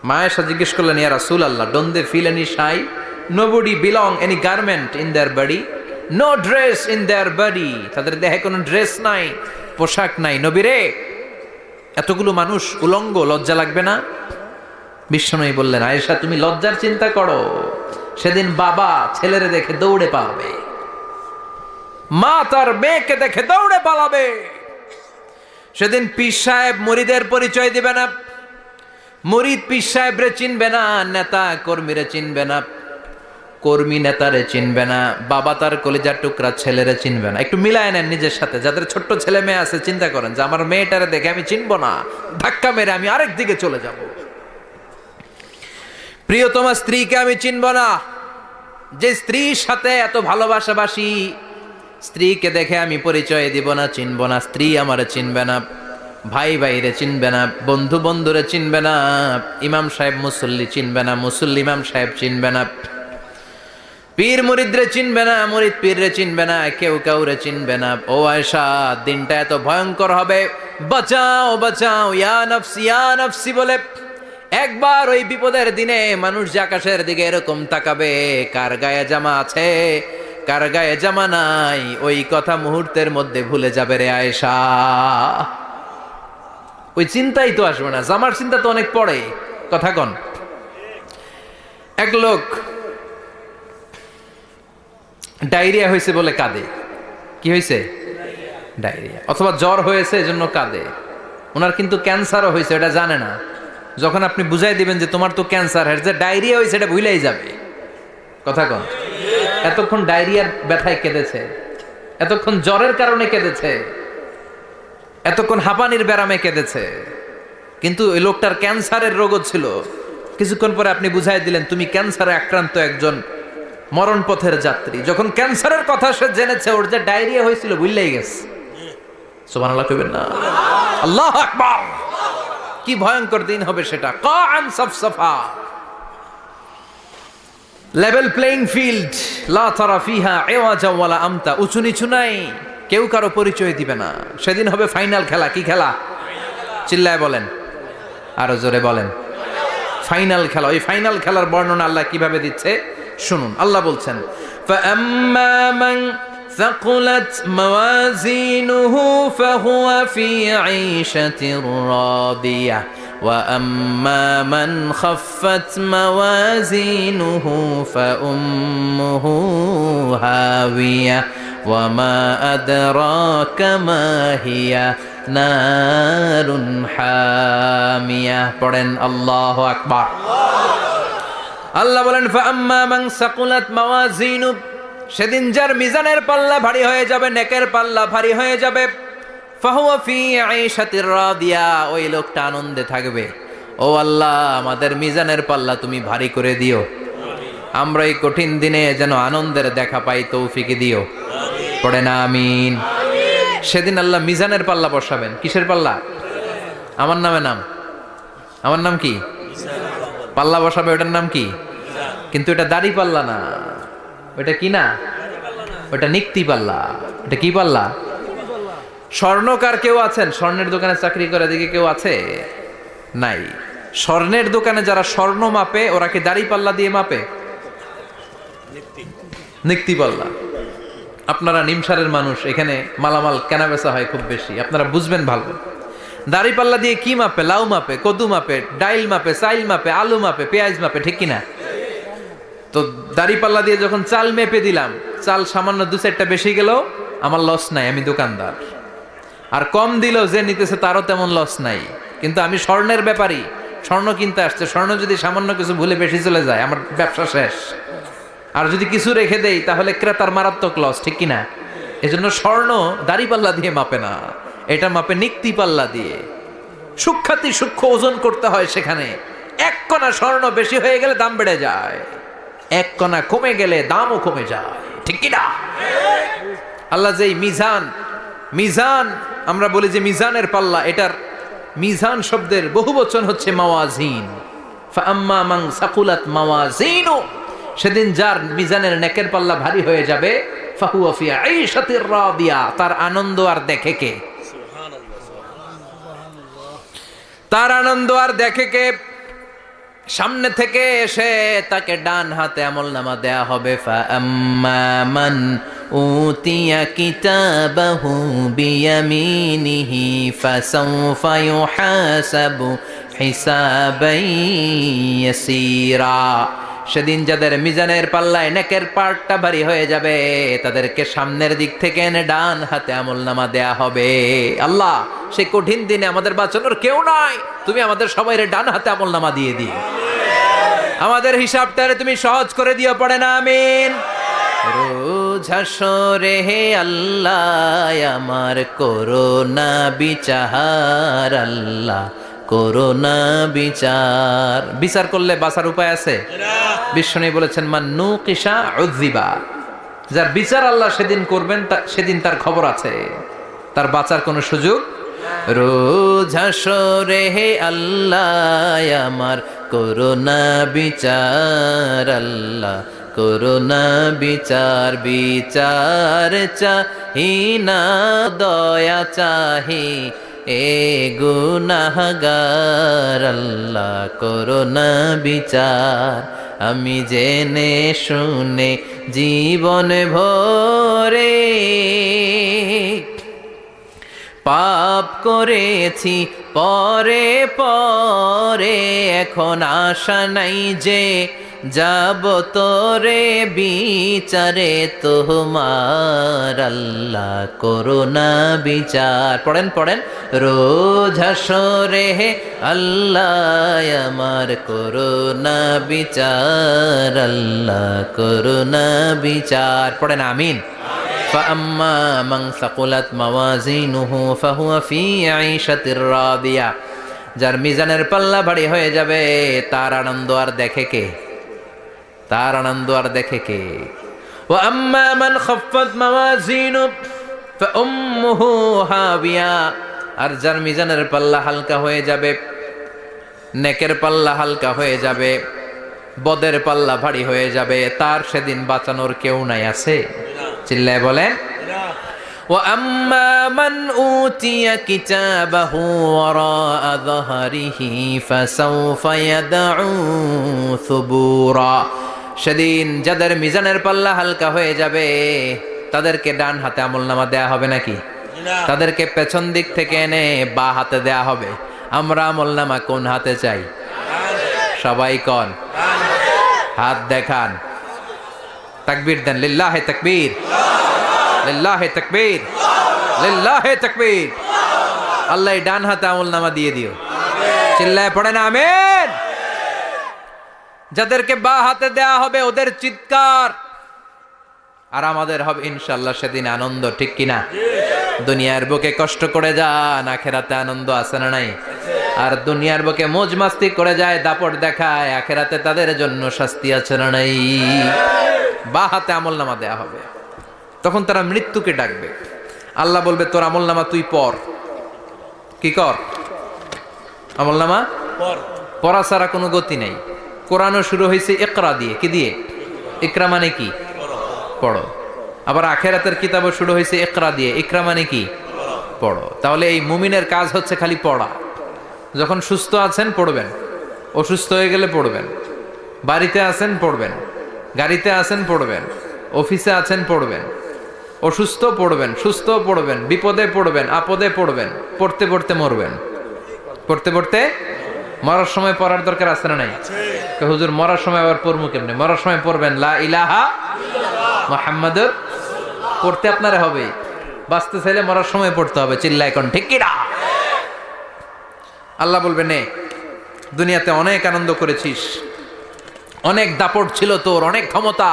মায়েশা জিজ্ঞেস করলেন, ইয়া রাসূলুল্লাহ, don't they feel any shy? Nobody belong any garment in their body, no dress in their body. তাদের দেহে কোনো ড্রেস নাই, পোশাক নাই। নবীরে, এতগুলো মানুষ উলঙ্গ, লজ্জা লাগবে না? বিশ্বনবী বললেন, আয়েশা তুমি লজ্জার চিন্তা করো, সেদিন বাবা ছেলেরে দেখে দৌড়ে পালাবে, মা তার মেয়েকে দেখে দৌড়ে পালাবে। সেদিন পীর সাহেব মুরিদের পরিচয় দিবে না, মুরিদ পীর সাহেবরে চিনবে না, নেতা কর্মীরে চিনবে না, কর্মী নেতারে চিনবে না, বাবা তার কলিজার টুকরা ছেলেরে চিনবে না। একটু মিলায় নেন নিজের সাথে। যাদের ছোট্ট ছেলে মেয়ে আছে, চিন্তা করেন যে আমার মেয়েটারে দেখে আমি চিনবো না, ধাক্কা মেরে আমি আরেক দিকে চলে যাব। প্রিয়তমা স্ত্রীকে আমি চিনব না, যে স্ত্রীর সাথে এত ভালোবাসাবাসি, স্ত্রীকে দেখে আমি পরিচয় দিব না, চিনব না। স্ত্রী আমারে চিনবে না, ভাই ভাইরে চিনবে না, বন্ধু বন্ধুরে চিনবে না, ইমাম সাহেব মুসল্লি চিনবে না, মুসল্লি ইমাম সাহেব চিনবে না, পীর মুরিদরে চিনবে না, মুরিদ পীররে চিনবে না, কেউ কাউরে চিনবে না। ও আয়েশা, দিনটা এত ভয়ঙ্কর হবে। বাঁচাও বাঁচাও, ইয়া নফসি ইয়া নফসি বলে একবার ওই বিপদের দিনে মানুষ যে আকাশের দিকে এরকম তাকাবে, কার গায়ে জামা আছে কার গায়ে জামা নাই, ওই কথা মুহূর্তের মধ্যে ভুলে যাবে রে আয়েশা। ওই চিন্তাই তো আসবে না, জামার চিন্তা তো অনেক পরে। কথা কন। এক লোক ডায়রিয়া হয়েছে বলে কাঁদে। কি হয়েছে? ডায়রিয়া। অথবা জ্বর হয়েছে এজন্য কাঁদে। ওনার কিন্তু ক্যান্সারও হয়েছে, এটা জানে না। যখন আপনি বুঝাই দিবেন যে তোমার তো ক্যান্সার, যে ডায়রিয়া হয়েছে এটা ভুলেই যাবে। কথা কন। এতক্ষণ ডায়রিয়ার ব্যথায় কেঁদেছে, এতক্ষণ জ্বরের কারণে কেঁদেছে, এতক্ষণ হাঁপানির ব্যারামে কেঁদেছে, কিন্তু ওই লোকটার ক্যান্সারের রোগও ছিল। কিছুক্ষণ পরে আপনি বুঝাই দিলেন তুমি ক্যান্সারে আক্রান্ত একজন মরণ পথের যাত্রী। যখন ক্যান্সারের কথা সে জেনেছে, ওর যে ডায়রিয়া হয়েছিল ভুলেই গেছে। সুবহানাল্লাহ কইবেন না? আল্লাহু আকবার। কি ভয়ঙ্কর দিন হবে সেটা। কাআন সাফসাফা, লেভেল প্লেইং ফিল্ড, লা তারা ফিহা ইওয়াজা ওয়ালা আমতা। উঁচু নিচু নাই, কেউ কারো পরিচয় দিবে না। সেদিন হবে ফাইনাল খেলা। কি খেলা? চিল্লায় বলেন, আরো জোরে বলেন। ফাইনাল খেলা। ওই ফাইনাল খেলার বর্ণনা আল্লাহ কিভাবে দিচ্ছে শুনুন। আল্লাহ বলছেন, ফাআম্মা মান ثقلت موازينه فهو في عيشة راضية وأما من خفت موازينه فأمه هاوية وما أدراك ما هي نار حامية. পড়েন আল্লাহু আকবার। আল্লাহ বলেন, ফাআম্মা মান সাকুলাত মাওয়াজিনু, সেদিন যার মিজানের পাল্লা ভারী হয়ে যাবে, নেকের পাল্লা ভারী হয়ে যাবে, ফাহুয়া ফি আইশাতির রাদিয়া, ওই লোকটা আনন্দে থাকবে। ও আল্লাহ, আমাদের মিজানের পাল্লা তুমি ভারী করে দিও, আমরা এই কঠিন দিনে যেন আনন্দের দেখা পাই, তৌফিক দিও। পড়ে না আমিন। সেদিন আল্লাহ মিজানের পাল্লা বসাবেন। কিসের পাল্লা? আমার নামে নাম। আমার নাম কি? পাল্লা বসাবে, ওটার নাম কি? কিন্তু এটা দাড়ি পাল্লা না, ওটা কি না, ওটা নিক্তি পাল্লা। এটা কি পাল্লা? স্বর্ণকার কেউ আছেন? স্বর্ণের দোকানে চাকরি করে দিকে কেউ আছে? নাই। স্বর্ণের দোকানে যারা স্বর্ণ মাপে, ওরা কি দাড়ি পাল্লা দিয়ে মাপে? নিক্তি পাল্লা। আপনারা নিমসারের মানুষ, এখানে মালামাল কেনা বেচা হয় খুব বেশি, আপনারা বুঝবেন ভালো। দাড়ি পাল্লা দিয়ে কি মাপে? লাউ মাপে, কদু মাপে, ডাইল মাপে, চাইল মাপে, আলু মাপে, পেঁয়াজ মাপে, ঠিক কিনা? তো দাড়ি পাল্লা দিয়ে যখন চাল মেপে দিলাম, চাল সামান্য 2-4টা বেশি গেল, আমার লস নাই, আমি দোকানদার। আর কম দিল যে নিতেছে তারও তেমন লস নাই। কিন্তু আমি স্বর্ণের ব্যাপারী, স্বর্ণ কিনতে আসছে, স্বর্ণ যদি সামান্য কিছু ভুলে বেশি চলে যায় আমার ব্যবসা শেষ। আর যদি কিছু রেখে দেই তাহলে ক্রেতার মারাত্মক লস, ঠিক কিনা? এজন্য স্বর্ণ দাড়ি পাল্লা দিয়ে মাপে না, এটা মাপে নিক্তি পাল্লা দিয়ে। সূক্ষ্মাতি সূক্ষ্ম ওজন করতে হয় সেখানে। 1 কণা স্বর্ণ বেশি হয়ে গেলে দাম বেড়ে যায়, 1 কণা কমে গেলে দামও কমে যায়, ঠিক কিনা? আল্লাহ যেই মিজান, মিজান আমরা বলি যে মিজানের পাল্লা, এটার মিজান শব্দের বহু বচন হচ্ছে মাওয়াজিন। ফাআম্মা মান সাকুলাত মাওয়াজিনু, সেদিন যার মিজানের নেকের পাল্লা ভারী হয়ে যাবে, ফাহুয়া ফি আইশাতির রাদিয়া, তার আনন্দ আর দেখে কে? তার আনন্দ আর দেখে কে? সামনে থেকে এসে তাকে ডান হাতে আমলনামা দেয়া হবে। ফাআম্মা মান উতিয়া কিতাবাহু বিয়ামিনিহি ফাসাউফা ইউহাসাবু হিসাবান ইয়াসীরা। সেদিন যাদের মিজানের পাল্লায় নেকের পার্টটা ভারী হয়ে যাবে, তাদেরকে সামনের দিক থেকে এনে ডান হাতে আমলনামা দেয়া হবে। আল্লাহ, সেই কঠিন দিনে আমাদের বাঁচানোর কেউ নাই, তুমি আমাদের সবাইরে ডান হাতে আমলনামা দিয়ে দিও, আমাদের হিসাবটারে তুমি সহজ করে দিও, পড়ে না আমিন। রোজ হাসরে হে আল্লাহ আমার করোনা বিচার, আল্লাহ করোনা বিচার। বিচার করলে বাঁচার উপায় আছে? বিশ্বনবী বলেছেন মান নুকিশা উযিবা, যার বিচার আল্লাহ সেদিন করবেন সেদিন তার খবর আছে, তার বাঁচার কোনো সুযোগ। রোজ হাসরে হে আল্লাহ আমার করোনা বিচার, আল্লাহ করোনা বিচার। বিচার চাহি না দয়া চাহি এ গুনাহগার, আল্লাহ করোনা বিচার। আমি জেনে শুনে জীবন ভরে পাপ করেছি পরে পরে, এখন আশা নাই যে যাব তোরে বিচারে তোমার, আল্লাহ করোনা বিচার। পড়েন পড়েন, রোজ হাসরে হে আল্লাহ আমার করোনা বিচার, আল্লাহ করোনা বিচার। পড়েন আমিন। ফাআম্মা মান সাকুলাত মাওয়াজিনুহু ফাহুয়া ফি আইশাতির রাদিয়া, যার মিজানের পাল্লা ভারী হয়ে যাবে, তার আনন্দ আর দেখে কে? তার আনন্দ আর দেখে কে? ওয়া আম্মা মান খাফফাত মাওয়াজিনু ফাউম্মুহু হাবিয়া, আর যার মিজানের পাল্লা হালকা হয়ে যাবে, নেকের পাল্লা হালকা হয়ে যাবে, বদের পাল্লা ভারী হয়ে যাবে, তার সেদিন বাঁচানোর কেউ নাই। আছে? চিল্লায় বলেন। ওয়া আম্মা মান উতিয়া কিতাবাহু ওয়ারাআ যাহরিহি ফাসাউফা ইয়াদউ সুবুরা, সেদিন যাদের মিজানের পাল্লা হালকা হয়ে যাবে তাদেরকে ডান হাতে আমলনামা দেয়া হবে নাকি? তাদেরকে পেছন দিক থেকে এনে বা হাতে দেয়া হবে। আমরা আমলনামা কোন হাতে চাই? সবাই কোন হাত দেখান, তাকবীর দেন, লিল্লাহে তাকবীর, লিল্লাহে তাকবীর, লিল্লাহে তাকবীর। আল্লাহ ডান হাতে আমলনামা দিয়ে দিও, চিল্লায় পড়েন আমিন। যাদেরকে বা হাতে দেয়া হবে ওদের চিৎকার, আর আমাদের হবে ইনশাআল্লাহ সেদিন আনন্দ, ঠিক কিনা? দুনিয়ার বুকে কষ্ট করে যান, আখেরাতে আনন্দ আছে না নাই? আর দুনিয়ার বুকে মौज মাস্তি করে যায়, দাপট দেখায়, আখেরাতে তাদের জন্য শাস্তি আছে না নাই? বা হাতে আমলনামা দেয়া হবে। তখন তারা মৃত্যুকে ডাকবে, আল্লাহ বলবে তোর আমলনামা তুই পড়। কি কর? আমলনামা পড়া ছাড়া কোনো গতি নেই। কোরআনও শুরু হয়েছে ইকরা দিয়ে। কি দিয়ে? ইকরা মানে কি? পড়ো। আবার আখেরাতের কিতাবও শুরু হয়েছে ইকরা দিয়ে। ইকরা মানে কি? পড়ো। তাহলে এই মুমিনের কাজ হচ্ছে খালি পড়া। যখন সুস্থ আছেন পড়বেন, অসুস্থ হয়ে গেলে পড়বেন, বাড়িতে আছেন পড়বেন, গাড়িতে আছেন পড়বেন, অফিসে আছেন পড়বেন, অসুস্থ পড়বেন, সুস্থ পড়বেন, বিপদে পড়বেন, আপদে পড়বেন, পড়তে পড়তে মরবেন। পড়তে পড়তে মরার সময় পড়ার দরকার আছে না নাই? হুজুর মরার সময় আবার পড়বো কেমনে? মরার সময় পড়বেন লা ইলাহা মুহাম্মাদুর, পড়তে আপনারা হবে, বাঁচতে চাইলে মরার সময় পড়তে হবে। চিল্লায় কোন ঠিক কিনা? আল্লাহ বলবে নে, দুনিয়াতে অনেক আনন্দ করেছিস, অনেক দাপট ছিল তোর, অনেক ক্ষমতা,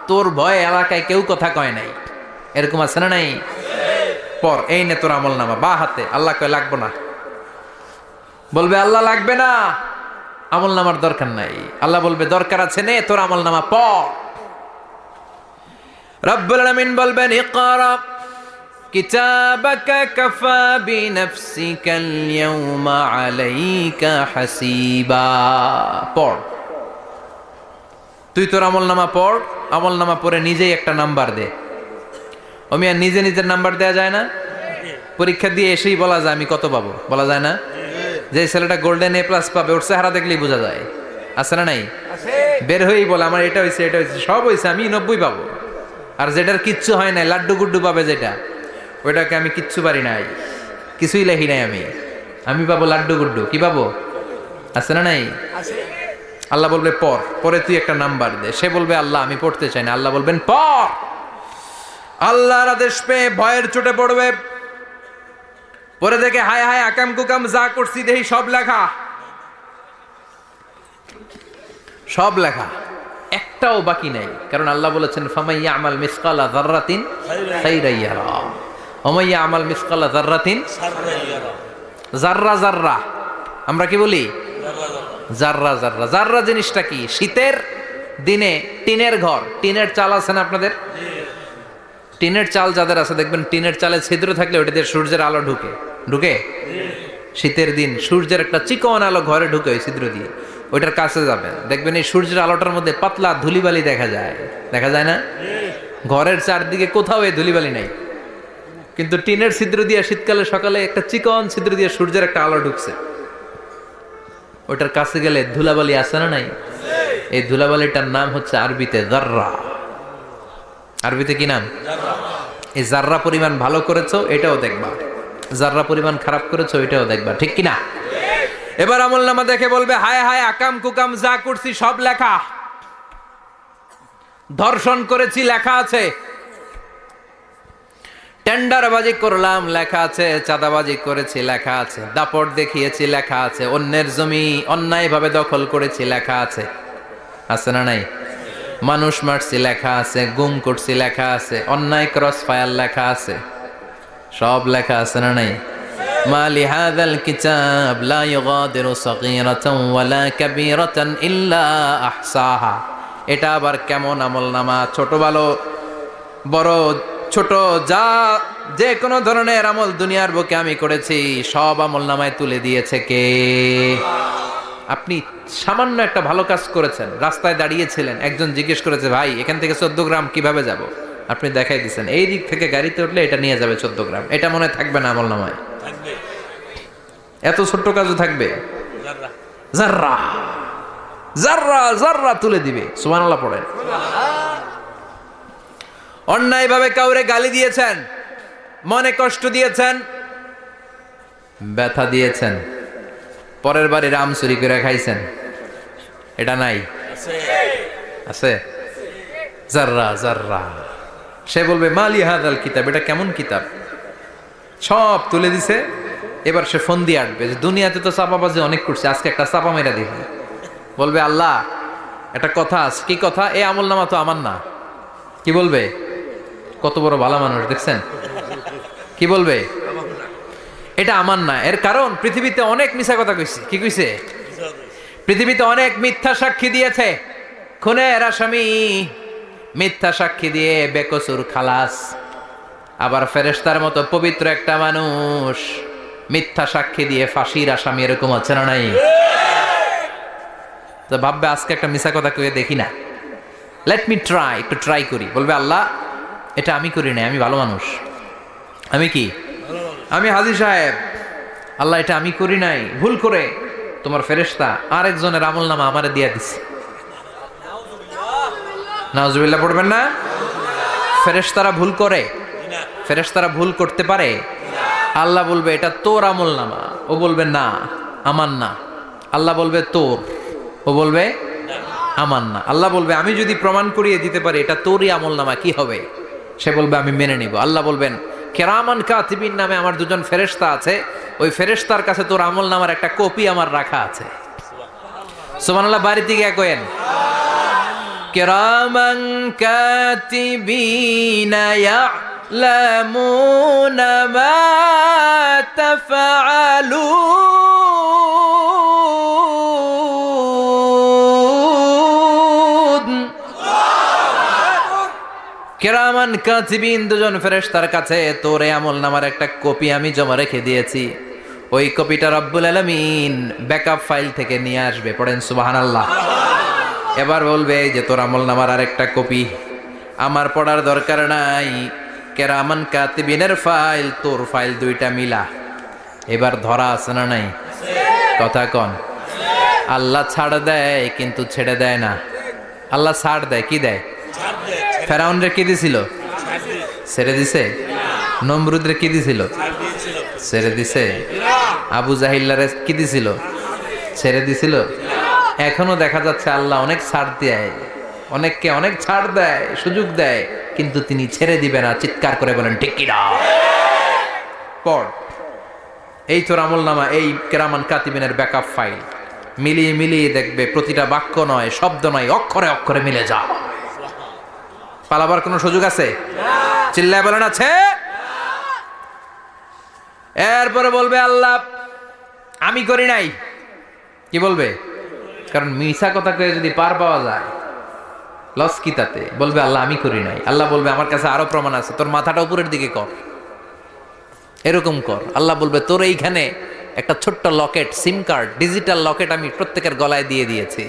তোর ভয়ে এলাকায় কেউ কথা কয় নাই, এরকম আছে না নাই? পর এই নে তোর আমল নামা বা হাতে। আল্লাহ কয় লাগবো না, বলবে আল্লাহ লাগবে না, আমল নামার দরকার নাই। আল্লাহ বলবে দরকার আছে, নে তোর আমল নামা পড়। রব্বুল আলামিন বলবেন ইকরা কিতাবাকা কাফা বিনাফসিকাল ইয়াউমা আলাইকা হাসিবা। পড়, তুই তোর আমল নামা পড়, আমল নামা পড়ে নিজেই একটা নাম্বার দে। ওমিয়া নিজে নিজের নাম্বার দেয়া যায় না? পরীক্ষা দিয়ে এসেই বলা যায় আমি কত পাবো, বলা যায় না? যে ছেলেটা গোল্ডেন এ প্লাস পাবে ওর চেহারা দেখলেই বোঝা যায়, আছে না নাই? বের হয়েই বলে আমার এটা হয়েছে, এটা হয়েছে, সব হয়েছে, আমি 90 পাবো। আর যেটার কিচ্ছু হয় নাই, লাড্ডু গুড্ডু পাবে যেটা, ওইটাকে আমি কিচ্ছু পারি নাই, কিছুই লেখি নাই আমি পাবো লাড্ডু গুড্ডু। কি পাবো? আছে না নাই? আল্লাহ বলবে পড়, পরে তুই একটা নাম্বার দে। সে বলবে আল্লাহ আমি পড়তে চাই না। আল্লাহ বলবেন পড়। আল্লাহর আদেশ পেয়ে ভয়ের চোটে পড়বে, পরে দেখে হায় হায় আকাম কুকাম যা করছি দেখি সব লেখা, সব লেখা, একটাও বাকি নাই। কারণ আল্লাহ বলেছেন ফামাইয়া আমাল মিসকালা যাররাতিন খাইরান ইয়ারা ওমাইয়া আমাল মিসকালা যাররাতিন জাররা জাররা। আমরা কি বলি? জাররা জাররা। জাররা জিনিসটা কি? শীতের দিনে টিনের ঘর, টিনের চাল আছে না আপনাদের? টিনের চাল যাদের আছে দেখবেন টিনের চালে ছিদ্র থাকলে ওটা দিয়ে সূর্যের আলো ঢুকে ঢুকে শীতের দিন সূর্যের একটা চিকন আলো ঘরে ঢুকে ওই ছিদ্র দিয়ে, ওইটার কাছে যাবেন দেখবেন এই সূর্যের আলোটার মধ্যে পাতলা ধুলিবালি দেখা যায়, দেখা যায় না? ঘরের চারদিকে কোথাও এই ধুলিবালি নাই, কিন্তু টিনের ছিদ্র দিয়ে শীতকালে সকালে একটা চিকন ছিদ্র দিয়ে সূর্যের একটা আলো ঢুকছে, ওইটার কাছে গেলে ধুলাবালি আছে না নাই? এই ধুলাবালিটার নাম হচ্ছে আরবিতে জাররা। আরবিতে কি নাম? এই জাররা পরিমাণ ভালো করেছো এটাও দেখবা, জাররা পরিমাণ খারাপ করেছো এটাও দেখবা, ঠিক কিনা? এবার আমলনামা দেখে বলবে হায় হায় আকাম কুকাম যা করছি সব লেখা, ধর্ষণ করেছি লেখা আছে, টেন্ডারবাজি করলাম লেখা আছে, চাঁদাবাজি করেছি লেখা আছে, দাপট দেখিয়েছি লেখা আছে, অন্যের জমি অন্যায়ভাবে দখল করেছি লেখা আছে, আছে না নাই? মানুষ মারছি লেখা আছে, গুম করছি লেখা আছে, অন্যায় ক্রস ফায়ার লেখা আছে, সব লেখা আছে না নাই? মা লিহাযাল কিতাব লা ইউগাদিরু সাগীরাতান ওয়ালা কাবীরাতান ইল্লা আহসাহা। এটা আবার কেমন আমলনামা? ছোট ভালো বড় ছোট যা যে কোনো ধরনের আমল দুনিয়ার বুকে আমি করেছি সব আমলনামায় তুলে দিয়েছে কে? আপনি সামান্য একটা ভালো কাজ করেছেন, রাস্তায় দাঁড়িয়েছিলেন, একজন জিজ্ঞেস করেছে ভাই এখান থেকে 14 গ্রাম কিভাবে যাব, আপনি দেখাই দিচ্ছেন এই দিক থেকে গাড়িতে উঠলে এটা নিয়ে যাবে 14 গ্রাম, এটা মনে থাকবে না আমলনামায়? এত ছোট্ট কাজও থাকবে? জাররা জাররা জাররা তুলে দিবে। সুবহানাল্লাহ পড়েন। অন্যায়ভাবে কাউরে গালি দিয়েছেন, মনে কষ্ট দিয়েছেন, ব্যথা দিয়েছেন, পরের বাড়ি রাম চুরি করে খাইছেন, এটা নাই? আছে। জাররা জাররা। সে বলবে মালি হাদাল কিতাব, এটা কেমন কিতাব? সব তুলে দিছে। এবার সে ফোন দিয়ে আটবে যে দুনিয়াতে তো চাপাবাজি অনেক করছে, আজকে একটা চাপা মেরা দেখি। বলবে আল্লাহ একটা কথা আছে। কি কথা? এই আমলনামা তো আমার না। কি বলবে? কত বড় ভালো মানুষ দেখছেন, কি বলবে? এটা আমার না। এর কারণ পৃথিবীতে অনেক মিথ্যা কথা কইছে। কি কইছে? পৃথিবীতে অনেক মিথ্যা সাক্ষী দিয়েছে, খুনের আসামি মিথ্যা সাক্ষী দিয়ে বেকসুর খালাস। আবার ফেরেশতার মতো পবিত্র একটা মানুষ মিথ্যা সাক্ষী দিয়ে ফাঁসির আসামি, এরকম আছে না নাই? তো ভাববে আজকে একটা মিথ্যা কথা কয়ে দেখি না, লেট মি ট্রাই, একটু ট্রাই করি। বলবে আল্লাহ এটা আমি করি নাই, আমি ভালো মানুষ। আমি কি? আমি হাজী সাহেব। আল্লাহ এটা আমি করি নাই, ভুল করে তোমার ফেরেশতা আরেকজনের আমলনামা আমারে দিয়া দিছে। নাউজুবিল্লাহ পড়বেন না? ফেরেশতারা ভুল করে? ফেরেশতারা ভুল করতে পারে? আল্লাহ বলবে এটা তোর আমলনামা, ও বলবে না আমার না। আল্লাহ বলবে তোর, ও বলবে আমার না। আল্লাহ বলবে আমি যদি প্রমাণ করিয়ে দিতে পারি এটা তোরই আমল নামা, কি হবে? সে বলবে আমি মেনে নিব। আল্লাহ বলবেন কেরামান কাতিবিন নামে আমার দুজন ফেরেশতা আছে, ওই ফেরেশতার কাছে তোর আমল নামার একটা কপি আমার রাখা আছে। সুবহানাল্লাহ, বাড়িতে গিয়ে কয়েন কেরামান কাতিবিনা ইয়ালামুনা মা তাফআলুন। কেরামান কাতিবিন দুজন ফেরেশতার কাছে তোর এই আমল নামার একটা কপি আমি জমা রেখে দিয়েছি। ওই কপিটা রব্বুল আলামিন ব্যাকআপ ফাইল থেকে নিয়ে আসবে। পড়েন সুবহানাল্লাহ। এবার বলবে যে তোর আমল নামার আরেকটা কপি আমার পড়ার দরকার নাই, কেরামান কাতিবিনের ফাইল তোর ফাইল দুইটা মিলা। এবার ধরা আছে না নাই? কথা কন। আল্লাহ ছাড় দেয় কিন্তু ছেড়ে দেয় না। আল্লাহ ছাড় দেয়, কি দেয়? ফেরাউনরে কি দিছিল? ছেড়ে দিছে। নমরুদরে কি দিছিল? ছেড়ে দিছে। আবু জাহিল্লারে কি দিছিল? ছেড়ে দিছিল। এখনো দেখা যাচ্ছে আল্লাহ অনেক ছাড় দেয়, অনেককে অনেক ছাড় দেয়, সুযোগ দেয়, কিন্তু তিনি ছেড়ে দিবে না। চিৎকার করে বলেন ঠিক কিনা? পড় এই তোর আমল নামা, এই কেরামান কাতিবিনের ব্যাকআপ ফাইল মিলিয়ে মিলিয়ে দেখবে প্রতিটা বাক্য নয়, শব্দ নয়, অক্ষরে অক্ষরে মিলে যা। পালাবার কোনো সুযোগ আছে? চিল্লায় বলেন আছে। এরপরে বলবে আল্লাহ আমি করি নাই। কি বলবে? কারণ মিশা কথা কয়ে যদি পার পাওয়া যায় লস কি তাতে? বলবে আল্লাহ আমি করি নাই। আল্লাহ বলবে আমার কাছে আরো প্রমাণ আছে, তোর মাথাটা উপরের দিকে কর, এরকম কর। আল্লাহ বলবে তোর এইখানে একটা ছোট্ট লকেট, সিম কার্ড, ডিজিটাল লকেট আমি প্রত্যেকের গলায় দিয়ে দিয়েছি।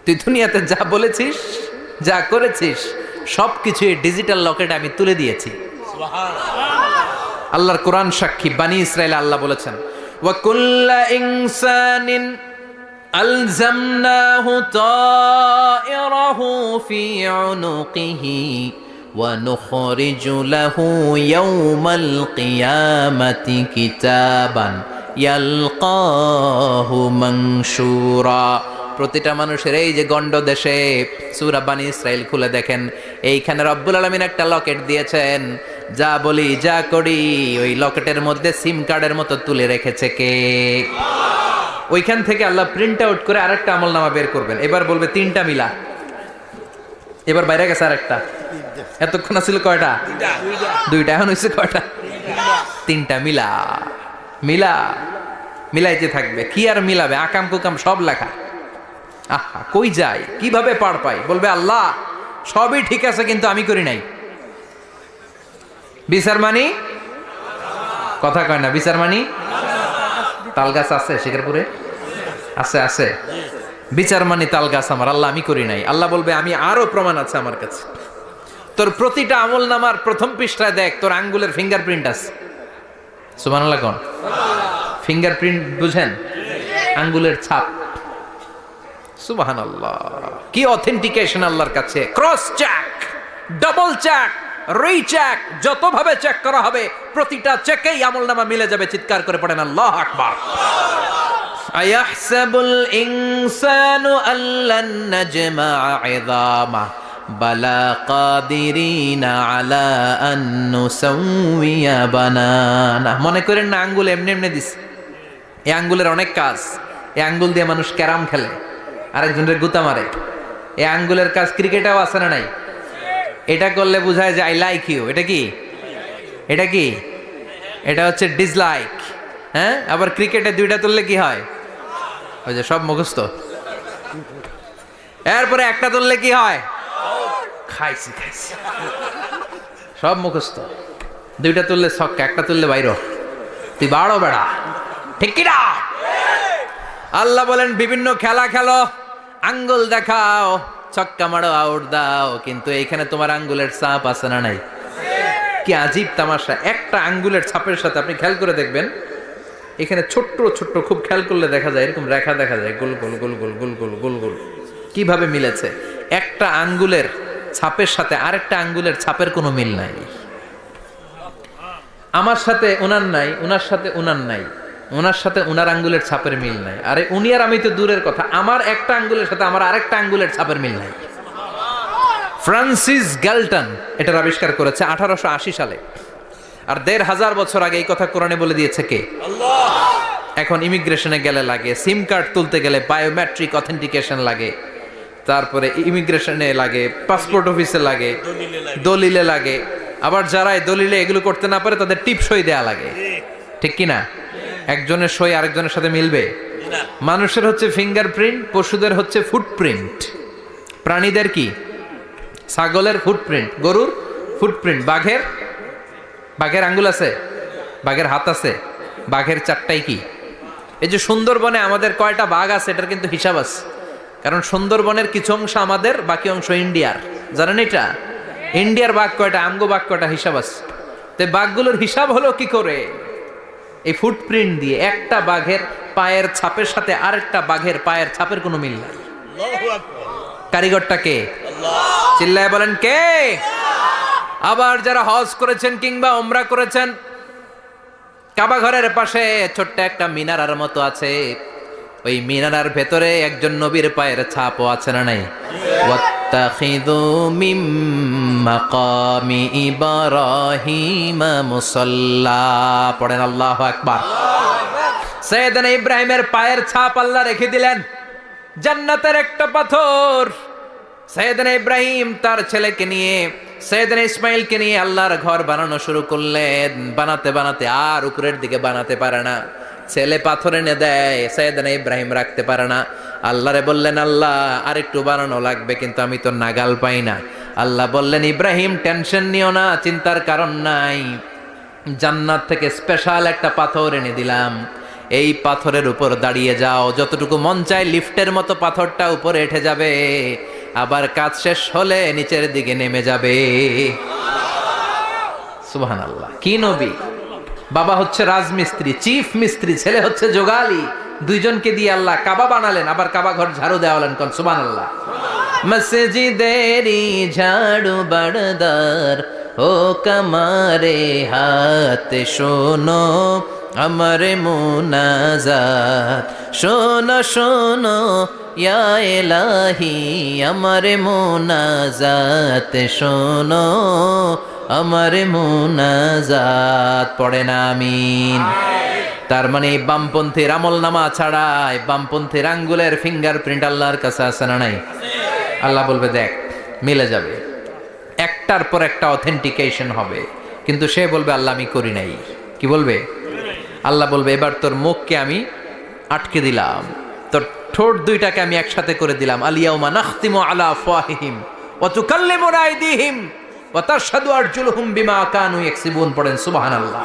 তুই দুনিয়াতে যা বলেছিস, যা করেছিস, সবকিছু এই ডিজিটাল লকেট আমি তুলে দিয়েছি। আল্লাহর কোরআন সাক্ষী। বানি ইসরাইল আল্লাহ বলেছেন ওয়া কুল্লা ইনসানিন আলজামনাহু তায়রাহু ফি উনুকিহি ওয়া নুখরিজু লাহু ইয়াওমাল কিয়ামাতি কিতাবান ইয়ালকাহু মানশুরা। প্রতিটা মানুষের এই যে গন্ড দেশে সূরা বানি ইসরাইল খুলে দেখেন, এইখানে রব্বুল আলামিন একটা লকেট দিয়েছেন। যা বলি যা করি ওই লকেটের মধ্যে সিম কার্ডের মতো তুলে রেখেছে কে? ওইখান থেকে আল্লাহ প্রিন্ট আউট করে আরেকটা আমল নামা বের করবেন। এবার বলবে তিনটা মিলা। এবার বাইরে গেছে আরেকটা। এতক্ষণ ছিল কয়টা? দুইটা। এখন হয়েছে কয়টা? তিনটা। মিলা মিলা মিলাইতে থাকবে। কি আর মিলাবে? আকাম কুকাম সব লেখা। আহা, কই যায়, কিভাবে পার পাই? বলবে আল্লাহ সবই ঠিক আছে কিন্তু আমি করি নাই। বিচার মানি? কথা কয় না। বিচার মানি? তাল গাছ আছে শিকারপুরে? আছে আছে। বিচার মানি তাল গাছ আমার। আল্লাহ আমি করি নাই। আল্লাহ বলবে আমি আরো প্রমাণ আছে আমার কাছে। তোর প্রতিটা আমল নামার প্রথম পৃষ্ঠায় দেখ তোর আঙ্গুলের ফিঙ্গারপ্রিন্ট আছে। সুবহানাল্লাহ কোন? ফিঙ্গারপ্রিন্ট বুঝেন? আঙ্গুলের ছাপ। সুবহানাল্লাহ, কি অথেন্টিকেশন আল্লাহর কাছে। Cross check, double check, recheck, যতভাবে চেক করা হবে প্রতিটা চেকেই আমলনামা মিলে যাবে। চিৎকার করে পড়েন আল্লাহু আকবার। আয়াহসাবুল ইনসানু আল্লান নাজমা'a 'ইযামা বালা কাদিরিনা আলা আন নুসাউইয়া বানানা। মনে করেন না আঙ্গুল এমনি এমনি দিছে। এই আঙ্গুলের অনেক কাজ। এই আঙ্গুল দিয়ে মানুষ ক্যারাম খেলে, আরেকজনের গুতা মারে। এই আঙ্গুলের কাজ ক্রিকেটেও আছে না নাই? এটা করলে বোঝায় যে আই লাইক ইউ। এটা কি? এটা কি? এটা হচ্ছে ডিসলাইক। হ্যাঁ, আবার ক্রিকেটে দুইটা তুললে কি হয়? ওই যে সব মুখস্থ। এরপরে একটা তুললে কি হয়? খাইছি খাইছি, সব মুখস্থ। দুইটা তুললে ছক্কা, একটা তুললে বাইর। তুই বাড়ো বেড়া, ঠিক কি না? আল্লাহ বলেন বিভিন্ন খেলা খেলো, আঙ্গুল দেখাও, ছক্কা মারো, আউট দাও, কিন্তু এইখানে তোমার আঙ্গুলের ছাপ আছে না নাই? কি আজীব তামাশা। একটা আঙ্গুলের ছাপের সাথে আপনি খেয়াল করে দেখবেন, এখানে ছোট্ট ছোট্ট খুব খেয়াল করলে দেখা যায় এরকম রেখা দেখা যায়, গোল গোল গোল গোল গোল গোল গোল গোল। কিভাবে মিলেছে? একটা আঙ্গুলের ছাপের সাথে আরেকটা আঙ্গুলের ছাপের কোনো মিল নাই। আমার সাথে ওনার নাই, ওনার সাথে ওনার নাই, ওনার সাথে ওনার আঙ্গুলের ছাপের মিল নাই। আরে উনি আর আমি তো দূরের কথা, আমার একটা আঙ্গুলের সাথে আমার আরেকটা আঙ্গুলের ছাপের মিল নাই। ফ্রান্সিস গ্যালটন এটার আবিষ্কার করেছে 1880 সালে। আর 1500 বছর আগে এই কথা কোরআনে বলে দিয়েছে কে? আল্লাহ। এখন ইমিগ্রেশনে গেলে লাগে, সিম কার্ড তুলতে গেলে বায়োমেট্রিক অথেন্টিকেশন লাগে, তারপরে ইমিগ্রেশনে লাগে, পাসপোর্ট অফিসে লাগে, দলিলে লাগে, আবার যারা দলিলে এগুলো করতে না পারে তাদের টিপ সই দেয়া লাগে, ঠিক কি না? একজনের সই আরেকজনের সাথে মিলবে? মানুষের হচ্ছে ফিঙ্গারপ্রিন্ট, পশুদের হচ্ছে ফুটপ্রিন্ট। প্রাণীদের কি? ছাগলের ফুটপ্রিন্ট, গরুর ফুটপ্রিন্ট, বাঘের আঙ্গুল আছে, বাঘের হাত আছে, বাঘের চারটাই কি? এই যে সুন্দরবনে আমাদের কয়টা বাঘ আছে এটার কিন্তু হিসাব আছে, কারণ সুন্দরবনের কিছু অংশ আমাদের, বাকি অংশ ইন্ডিয়ার। জানেন এটা? ইন্ডিয়ার বাঘ কয়টা, আমগো বাঘ কয়টা, হিসাব আছে। তো বাঘগুলোর হিসাব হলো কি করে? এই ফুটপ্রিন্ট দিয়ে। একটা বাঘের পায়ের ছাপের সাথে আরেকটা বাঘের পায়ের ছাপের কোনো মিল নাই। কারিগরটা কে? চিল্লায় বলেন কে? আবার যারা হজ করেছেন কিংবা উমরা করেছেন, কাবা ঘরের পাশে ছোট্ট একটা মিনারার মতো আছে, ওই মিনারার ভেতরে একজন নবীর পায়ের ছাপও আছে না নাই? ওয়াত্তাখিযু মিম মাকামি ইব্রাহিম মুসাল্লা, পড়েন আল্লাহু আকবার। সাইয়েদনা ইব্রাহিমের পায়ের ছাপ আল্লাহ রেখে দিলেন জান্নাতের একটা পাথর। সাইয়েদনা ইব্রাহিম তার ছেলেকে নিয়ে, সাইয়েদনা ইসমাইলকে নিয়ে আল্লাহর ঘর বানানো শুরু করলেন। বানাতে বানাতে আর উপরের দিকে বানাতে পারে না, ছেলে পাথর এনে দেয়, সাইয়েদনা ইব্রাহিম রাখতে পারে না। আল্লাহরে বললেন, আল্লাহ আরেকটু বানানো লাগবে, কিন্তু আমি তো নাগাল পাই না। আল্লাহ বললেন, ইব্রাহিম টেনশন নিও না, চিন্তার কারণ নাই, জান্নাত থেকে স্পেশাল একটা পাথর এনে দিলাম, এই পাথরের উপর দাঁড়িয়ে যাও, যতটুকু মন চায় লিফটের মতো পাথরটা উপরে উঠে যাবে, আবার কাজ শেষ হলে নিচের দিকে নেমে যাবে। সুবহানাল্লাহ। কি নবী! বাবা হচ্ছে রাজমিস্ত্রি, চিফ মিস্ত্রি, ছেলে হচ্ছে যোগালী, দুইজনকে দিয়ে আল্লাহ কাবা বানালেন, আবার কাবা ঘর ঝাড়ু দেওয়ালেন। কোন সুবহানাল্লাহ। মসজিদেরি ঝাড়ু বারদার ও কামারে হাত শোনো আমার মুনাজাত, শোনো শোনো ইয়া ইলাহি আমার মুনাজাত, শোনো আমার মুনাজাত, পড়েন আমিন। তার মানে বামপন্থীর আমল নামা ছাড়াই বামপন্থীর আঙ্গুলের ফিঙ্গারপ্রিন্ট আল্লাহর কাছে আছে না নাই? আল্লাহ বলবে দেখ মিলে যাবে, একটার পর একটা অথেন্টিকেশন হবে, কিন্তু সে বলবে আল্লাহ আমি করি নাই। কি বলবে? আল্লাহ বলবে এবার তোর মুখকে আমি আটকে দিলাম, তোর ঠোঁট দুইটাকে আমি একসাথে করে দিলাম। আলিয়াউমা নাখতিমু আলা আফওয়াহিহিম ওয়া তুকাল্লিমুনা আইদিহিম ওয়া তাশহাদু আরজুলুহুম বিমা কানু ইয়াকসিবুন, পড়েন সুবহানাল্লাহ।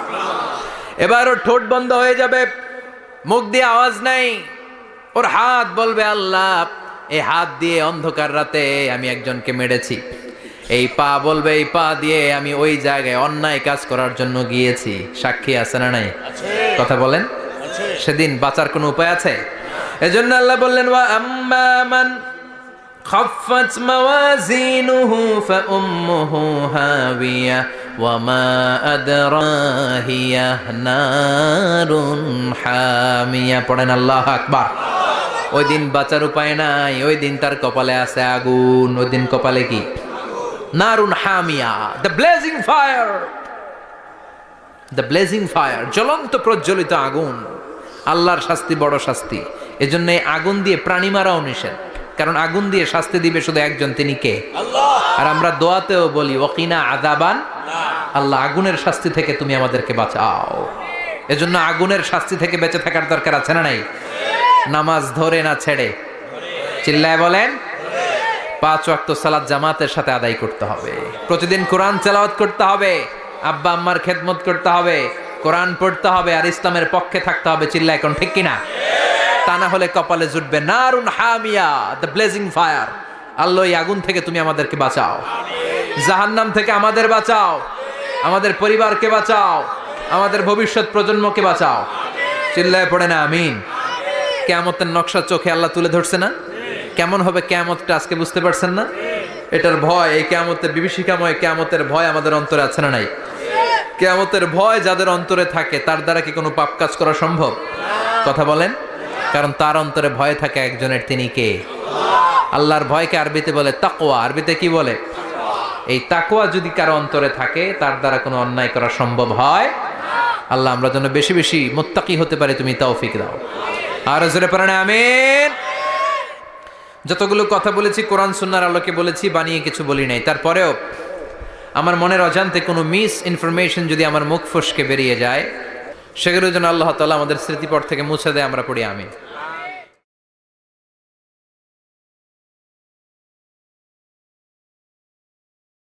এবার ওর ঠোঁট বন্ধ হয়ে যাবে, মুখ দিয়ে আওয়াজ নাই, ওর হাত বলবে আল্লাহ এই হাত দিয়ে অন্ধকার রাতে আমি একজনকে মেরেছি, এই পা বলবে এই পা দিয়ে আমি ওই জায়গায় অন্যায় কাজ করার জন্য গিয়েছি। সাক্ষী আছে না নাই? কথা বলেন। সেদিন বাঁচার কোনো উপায় আছে? এজন্য আল্লাহ বললেন ওয়া আম্মা মান খাফফাত মাওয়াজিনুহু ফাউম্মুহু হাবিয়া ওয়া মা আদরাহিয়া নারুন হামিয়া, পড়েন আল্লাহু আকবার। ওই দিন বাঁচার উপায় নাই, ওই দিন তার কপালে আছে আগুন। ওই দিন কপালে কি? নারুন হামিয়া, the blazing fire, the blazing fire, জ্বলন্ত প্রজ্বলিত আগুন। আল্লাহর শাস্তি বড় শাস্তি। এজন্য আগুন দিয়ে প্রাণী মারাও নিষেধ, কারণ আগুন দিয়ে শাস্তি দিবে শুধু একজন, তিনি কে? আল্লাহ। আর আমরা দোয়াতেও বলি ওয়াকিনা আযাবান, আল্লাহ আগুনের শাস্তি থেকে তুমি আমাদেরকে বাঁচাও। এজন্য আগুনের শাস্তি থেকে বেঁচে থাকার দরকার আছে না নাই? নামাজ ধরে না ছেড়ে, চিল্লায় বলেন। 5 ওয়াক্ত সালাত জামাতের সাথে আদায় করতে হবে, প্রতিদিন কোরআন তেলাওয়াত করতে হবে, আব্বা আম্মার খেদমত করতে হবে, কোরআন পড়তে হবে, আর ইসলামের পক্ষে থাকতে হবে। চিল্লায় কোন ঠিক কিনা? তা না হলে কপালে জুটবে নারুন হামিয়া, দ্য ব্লেজিং ফায়ার। আল্লাহ এই আগুন থেকে তুমি আমাদেরকে বাঁচাও, জাহান্নাম থেকে আমাদের বাঁচাও, আমাদের পরিবারকে বাঁচাও, আমাদের ভবিষ্যৎ প্রজন্মকে বাঁচাও। চিল্লায় পড়ে না আমিন। কিয়ামতের নকশা চোখে আল্লাহ তুলে ধরছে না? কেমন হবে কিয়ামতটা আজকে বুঝতে পারছেন না? এটার ভয়, এই কিয়ামতের বিভীষিকাময় কিয়ামতের ভয় আমাদের অন্তরে আছে না নাই? কিয়ামতের ভয় যাদের অন্তরে থাকে তার দ্বারা কি কোনো পাপ কাজ করা সম্ভব? কথা বলেন। কারণ তার অন্তরে ভয় থাকে একজনের, তিনি কে? আল্লাহর ভয়কে আরবিতে বলে তাকওয়া। আরবিতে কি বলে? এই তাকওয়া যদি কারো অন্তরে থাকে তার দ্বারা কোনো অন্যায় করা সম্ভব হয়। আল্লাহ আমরা যেন বেশি বেশি মুত্তাকি হতে পারি, তুমি তৌফিক দাও। আর জোরে পড়েন আমিন। যতগুলো কথা বলেছি কোরআন সুন্নাহর আলোকে বলেছি, বানিয়ে কিছু বলি নাই। তারপরেও আমার মনের অজান্তে কোনো মিস ইনফরমেশন যদি আমার মুখ ফসকে বেরিয়ে যায়, সেগুলো যেন আল্লাহ তাআলা আমাদের স্মৃতিপট থেকে মুছে দেয়। আমরা পড়ি আমিন।